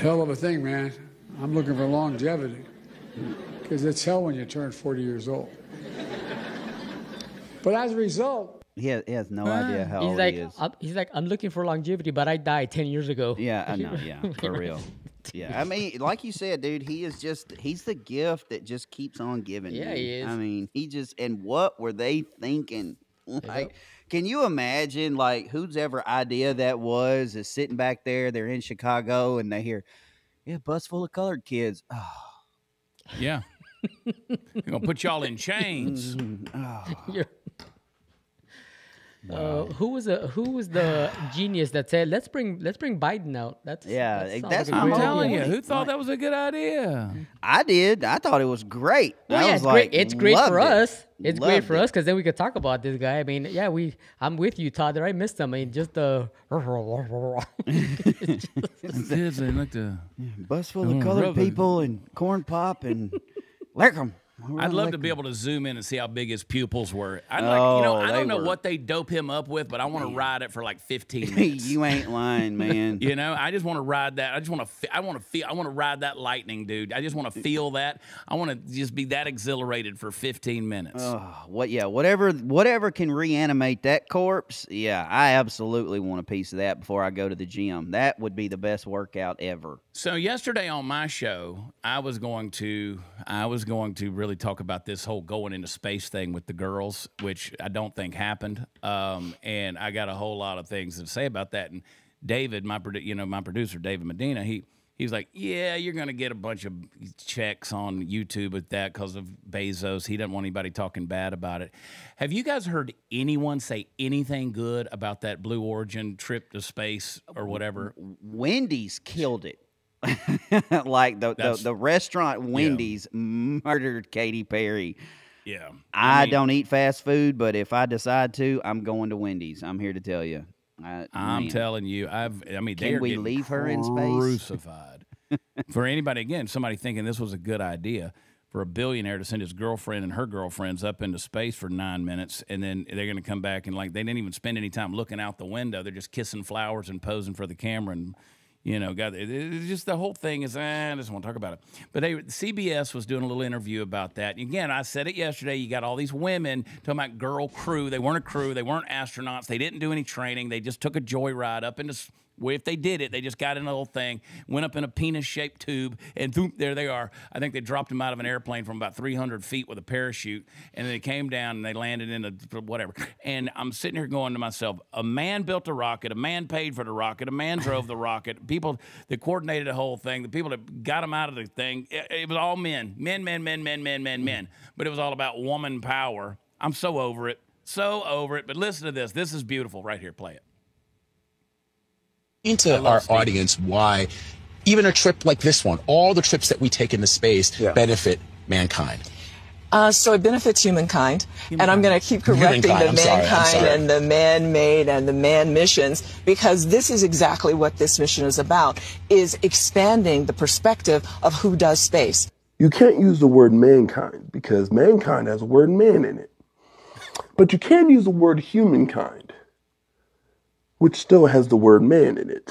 Hell of a thing, man. I'm looking for longevity because it's hell when you turn 40 years old. But as a result, He has no idea how old he is. He's like, I'm looking for longevity, but I died 10 years ago. Yeah, I know. Yeah, for real. Yeah, I mean, like you said, dude, he's the gift that just keeps on giving. Yeah, dude. he is. I mean, and what were they thinking? Like, can you imagine, like, whose ever idea that was is sitting back there, they're in Chicago, and they hear, yeah, bus full of colored kids. Oh. Yeah. They're going to put y'all in chains. Who was the genius that said let's bring Biden out? That sounds like a I'm great telling idea. you, who thought that was a good idea? I did. I thought it was great. Well, I yeah, was it's like, great. It's great for loved it. us. It's great Loved for it. us because then we could talk about this guy. I mean, yeah, I'm with you, Todd. There, I missed him. I mean, just the. Kids, they like to. Bus full of colored people and corn pop and lick 'em. I'd love to be able to zoom in and see how big his pupils were. I they don't know were- what they dope him up with, but I want to ride it for like 15 minutes. You ain't lying, man. You know, I just want to ride that. I want to ride that lightning, dude. I just want to feel that. I want to just be that exhilarated for 15 minutes. Whatever can reanimate that corpse. Yeah, I absolutely want a piece of that before I go to the gym. That would be the best workout ever. So yesterday on my show, I was going to really talk about this whole going into space thing with the girls, which I don't think happened. And I got a whole lot of things to say about that. And David, my producer, David Medina, he was like, yeah, you're going to get a bunch of checks on YouTube with that because of Bezos. He doesn't want anybody talking bad about it. Have you guys heard anyone say anything good about that Blue Origin trip to space or whatever? Wendy's killed it. Like the restaurant Wendy's murdered Katy Perry. Yeah. I don't eat fast food, but if I decide to, I'm going to Wendy's. I'm here to tell you. I'm telling you, Can we leave her in space? Crucified. For anybody, again, somebody thinking this was a good idea for a billionaire to send his girlfriend and her girlfriends up into space for 9 minutes, and then they're going to come back and like they didn't even spend any time looking out the window. They're just kissing flowers and posing for the camera and You know, it's just the whole thing is, I just want to talk about it. But CBS was doing a little interview about that. Again, I said it yesterday. You got all these women talking about girl crew. They weren't a crew. They weren't astronauts. They didn't do any training. They just took a joyride up into. If they did it, they just got in a little thing, went up in a penis-shaped tube, and boom, there they are. I think they dropped them out of an airplane from about 300 feet with a parachute, and they came down and they landed in a whatever. And I'm sitting here going to myself, a man built a rocket, a man paid for the rocket, a man drove the rocket, people that coordinated the whole thing, the people that got them out of the thing, it was all men. Men. But it was all about woman power. I'm so over it. But listen to this. This is beautiful right here. Play it. To our audience why even a trip like this one, all the trips that we take into space benefit mankind. So it benefits humankind, and I'm going to keep correcting the mankind and the man-made and the man missions, because this is exactly what this mission is about, is expanding the perspective of who does space. You can't use the word mankind because mankind has the word man in it. But you can use the word humankind, which still has the word man in it.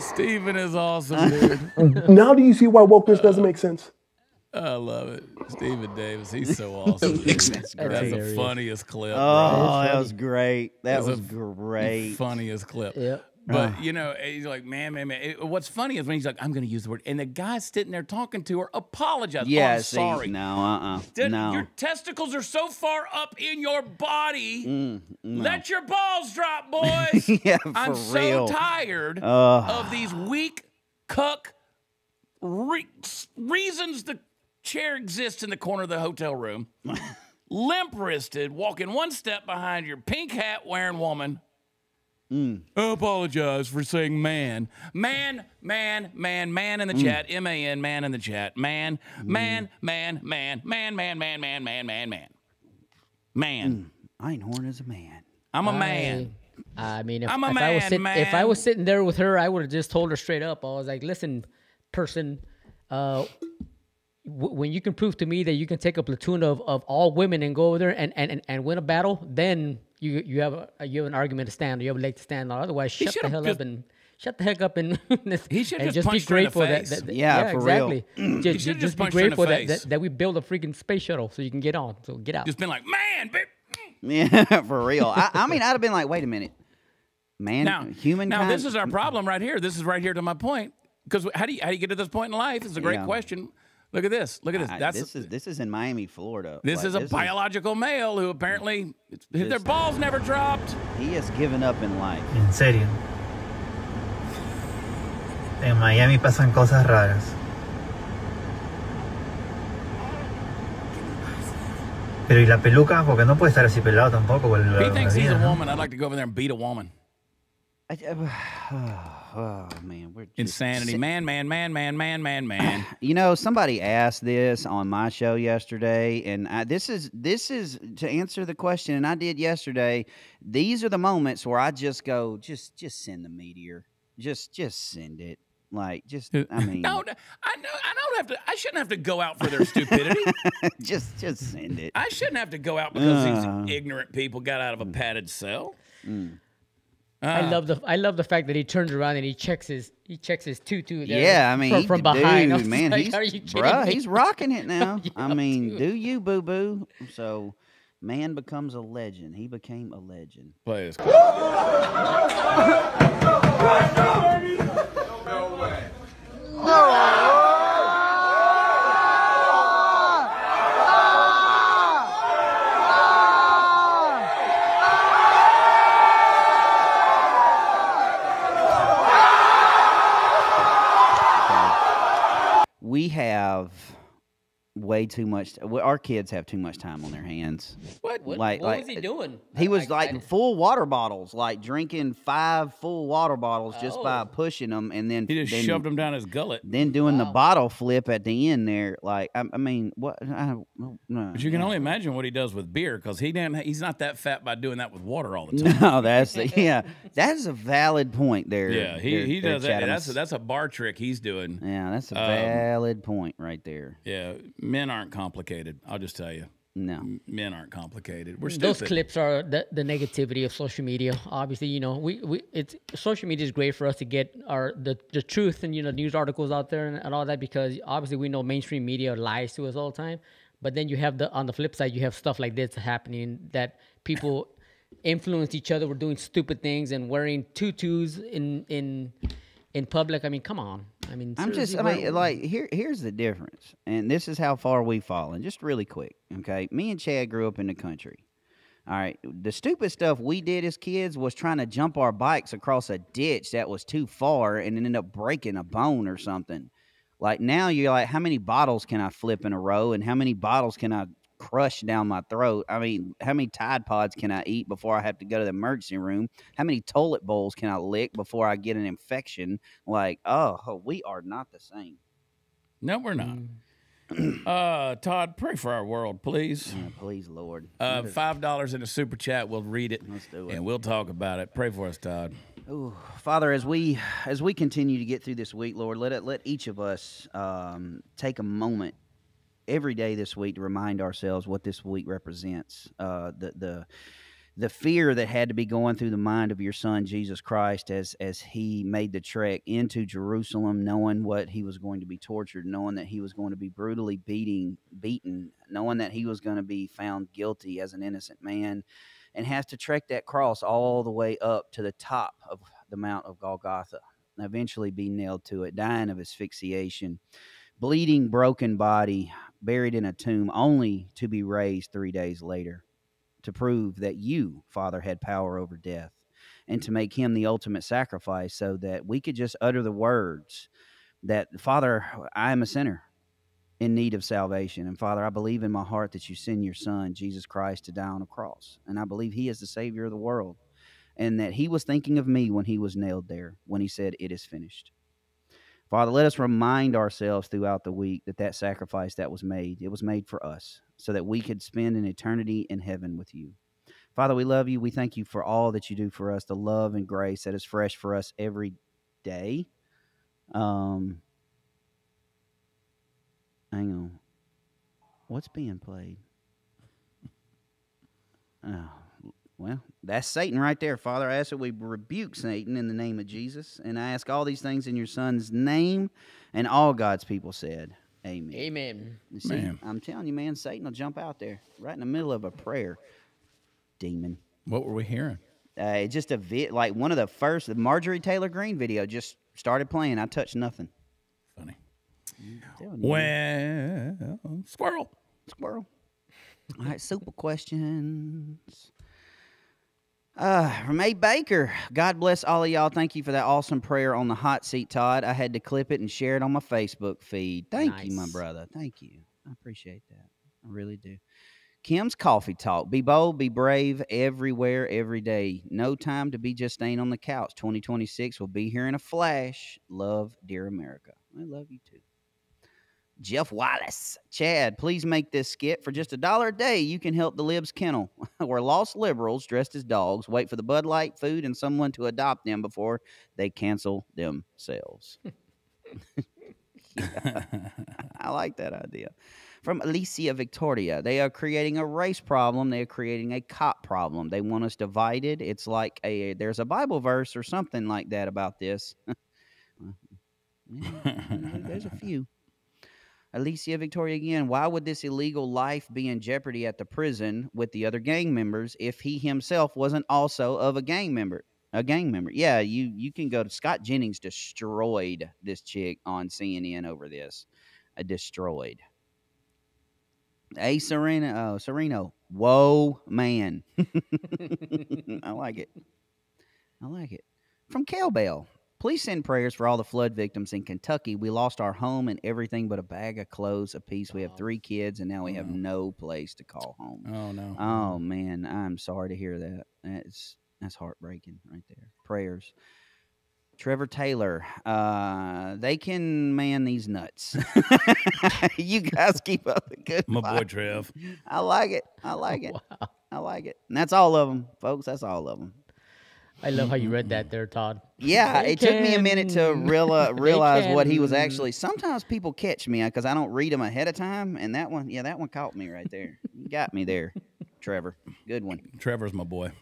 Stephen is awesome, dude. Now do you see why wokeness doesn't make sense? I love it. Stephen Davis, he's so awesome. That's the funniest clip. Oh, that was great. That was great. Funniest clip. Yep. But, you know, he's like, man. What's funny is when he's like, I'm going to use the word. And the guy sitting there talking to her apologized. Yeah, I'm sorry. No. Your testicles are so far up in your body. No. Let your balls drop, boys. Yeah, I'm for real. so tired of these weak cuck reasons the chair exists in the corner of the hotel room. Limp-wristed, walking one step behind your pink hat wearing woman. I apologize for saying man. Man in the chat. M-A-N, man in the chat. Man. Einhorn is a man. I'm a man. I mean, if I was sitting there with her, I would have just told her straight up. I was like, listen, person, when you can prove to me that you can take a platoon of all women and go over there and win a battle, then you have an argument to stand, or you have a leg to stand on. Otherwise, shut the heck up and he should and just be grateful that for exactly. real. Just be grateful that we build a freaking space shuttle so you can get on. So get out. Just been like, man, babe. Yeah, for real. I mean, I'd have been like, wait a minute, man, humankind. Now this is our problem right here. This is right here to my point. Because how do you get to this point in life? It's a great question. Look at this. Look at this. This is in Miami, Florida. This is a biological male who apparently their balls never dropped. He has given up in life. En serio. En Miami pasan cosas raras. Pero y la peluca, porque no puede estar así pelado tampoco. He thinks he's a woman. I'd like to go over there and beat a woman. Oh man, we're just insanity. Man. You know, somebody asked this on my show yesterday, and this is to answer the question, and I did yesterday. These are the moments where I just go, just send the meteor, just send it. Like, I mean, no, I shouldn't have to go out for their stupidity. just send it. I shouldn't have to go out because these ignorant people got out of a padded cell. I love the fact that he turns around and he checks his tutu. Yeah, I mean, from behind. Dude, man, like, he's rocking it now. Yeah, I mean, dude. do you, boo boo? So, man becomes a legend. He became a legend. Play this. No way. We have way too much. Our kids have too much time on their hands. What was he doing? He was full water bottles, like drinking 5 full water bottles just by pushing them, and then he just shoved them down his gullet. Then doing the bottle flip at the end there. Like, I mean, what? No, but you can only imagine what he does with beer, because he's not that fat by doing that with water all the time. No, that's a valid point there. Yeah, he does that. That's a bar trick he's doing. Yeah, that's a valid point right there. Yeah, men aren't complicated. I'll just tell you. No. Men aren't complicated. We're Those stupid. clips are the negativity of social media. Obviously, you know, it's social media is great for us to get the truth and, you know, news articles out there and all that, because obviously we know mainstream media lies to us all the time. But then you have on the flip side, you have stuff like this happening that people influence each other. We're doing stupid things and wearing tutus in public. I mean, come on. I mean, here's the difference, and this is how far we've fallen. Just really quick, okay? Me and Chad grew up in the country. All right, the stupid stuff we did as kids was trying to jump our bikes across a ditch that was too far and end up breaking a bone or something. Like now, you're like, how many bottles can I flip in a row, and how many bottles can I crush down my throat? I mean, how many Tide Pods can I eat before I have to go to the emergency room? How many toilet bowls can I lick before I get an infection? Like, oh, we are not the same. No, we're not. Todd, pray for our world, please. Please, Lord. $5 in a super chat. We'll read it. Let's do it. And we'll talk about it. Pray for us, Todd. Ooh, Father, as we continue to get through this week, Lord, let each of us take a moment every day this week to remind ourselves what this week represents. The fear that had to be going through the mind of your Son, Jesus Christ, as he made the trek into Jerusalem, knowing what he was going to be tortured, knowing that he was going to be brutally beaten, knowing that he was going to be found guilty as an innocent man, and has to trek that cross all the way up to the top of the Mount of Golgotha, and eventually be nailed to it, dying of asphyxiation, bleeding, broken body, buried in a tomb, only to be raised 3 days later, to prove that you, Father, had power over death, and to make him the ultimate sacrifice so that we could just utter the words that, Father, I am a sinner in need of salvation. And Father, I believe in my heart that you send your Son, Jesus Christ, to die on a cross. And I believe he is the Savior of the world, and that he was thinking of me when he was nailed there, when he said, it is finished. Father, let us remind ourselves throughout the week that sacrifice that was made, it was made for us so that we could spend an eternity in heaven with you. Father, we love you. We thank you for all that you do for us, the love and grace that is fresh for us every day. Hang on. What's being played? Oh, well, that's Satan right there, Father. I ask that we rebuke Satan in the name of Jesus, and I ask all these things in your Son's name, and all God's people said, amen. Amen. You see, I'm telling you, man, Satan will jump out there right in the middle of a prayer. Demon. What were we hearing? Just like one of the first, the Marjorie Taylor Greene video just started playing. I touched nothing. Funny. Well, squirrel. All right, super questions. From A. Baker. God bless all of y'all. Thank you for that awesome prayer on the hot seat, Todd. I had to clip it and share it on my Facebook feed. Thank you, my brother. Thank you. I appreciate that. I really do. Kim's Coffee Talk. Be bold, be brave, everywhere, every day. No time to be just staying on the couch. 2026 will be here in a flash. Love, dear America. I love you too. Jeff Wallace. Chad, please make this skit. For just $1 a day, you can help the Libs Kennel, where lost liberals dressed as dogs wait for the Bud Light, food, and someone to adopt them before they cancel themselves. Yeah, I like that idea. From Alicia Victoria. They are creating a race problem. They are creating a cop problem. They want us divided. It's like there's a Bible verse or something like that about this. There's a few. Alicia Victoria again. Why would this illegal life be in jeopardy at the prison with the other gang members if he himself wasn't also of a gang member? Yeah, you can go to Scott Jennings destroyed this chick on CNN over this. Destroyed. Sereno. Whoa, man. I like it. From Cowbell. Please send prayers for all the flood victims in Kentucky. We lost our home and everything but a bag of clothes apiece. We have 3 kids, and now we have no place to call home. Oh, no. Oh, man. I'm sorry to hear that. That's heartbreaking right there. Prayers. Trevor Taylor. They can man these nuts. You guys keep up the good My fight. boy Trev. I like it. Wow. I like it. And that's all of them, folks. That's all of them. I love how you read that there, Todd. Yeah, it took me a minute to realize what he was can- actually. Sometimes people catch me because I don't read them ahead of time, and that one caught me right there. You got me there, Trevor. Good one. Trevor's my boy.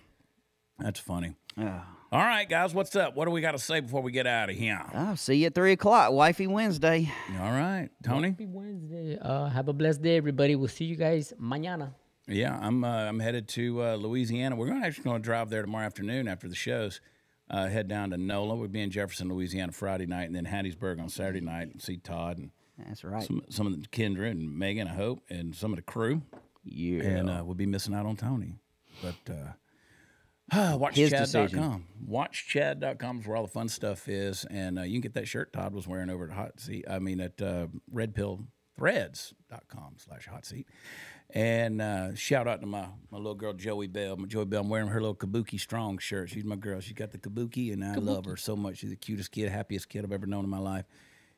That's funny. Ah. All right, guys, what's up? What do we got to say before we get out of here? I'll see you at 3 o'clock, Wifey Wednesday. All right, Tony. Happy Wednesday. Have a blessed day, everybody. We'll see you guys mañana. Yeah, I'm headed to Louisiana. We're actually going to drive there tomorrow afternoon after the shows. Head down to NOLA. We'll be in Jefferson, Louisiana Friday night, and then Hattiesburg on Saturday night. And see Todd and that's right. Some of the Kendra and Megan, I hope, and some of the crew. Yeah, and we'll be missing out on Tony, but WatchChad.com. WatchChad.com is where all the fun stuff is, and you can get that shirt Todd was wearing over at redpillthreads.com/hot seat. And shout out to my little girl Joey Bell. Joey Bell, I'm wearing her little Kabuki Strong shirt. She's my girl. She's got the Kabuki, and I love her so much. She's the cutest kid, happiest kid I've ever known in my life.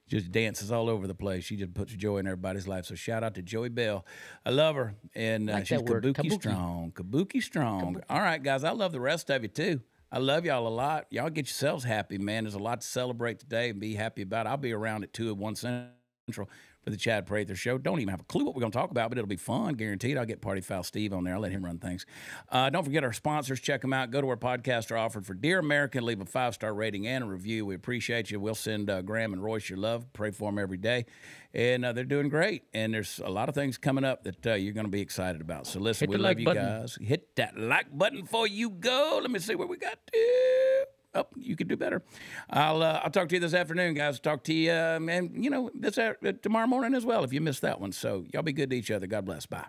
Just dances all over the place. She just puts joy in everybody's life. So shout out to Joey Bell. I love her. And Like she's that word, Kabuki Kabuki. Strong. Kabuki Strong. All right, guys. I love the rest of you, too. I love y'all a lot. Y'all get yourselves happy, man. There's a lot to celebrate today and be happy about. I'll be around at 2 at 1 Central for the Chad Prather Show. Don't even have a clue what we're going to talk about, but it'll be fun, guaranteed. I'll get Party Foul Steve on there. I'll let him run things. Don't forget our sponsors. Check them out. Go to where podcasts are offered for Dear America. Leave a 5-star rating and a review. We appreciate you. We'll send Graham and Royce your love. Pray for them every day. And they're doing great. And there's a lot of things coming up that you're going to be excited about. So listen, Hit we the love like you button. guys. Hit that like button before you go. Let me see where we got to. Oh, you could do better. I'll talk to you this afternoon, guys. Talk to you, and this tomorrow morning as well if you missed that one. So y'all be good to each other. God bless. Bye.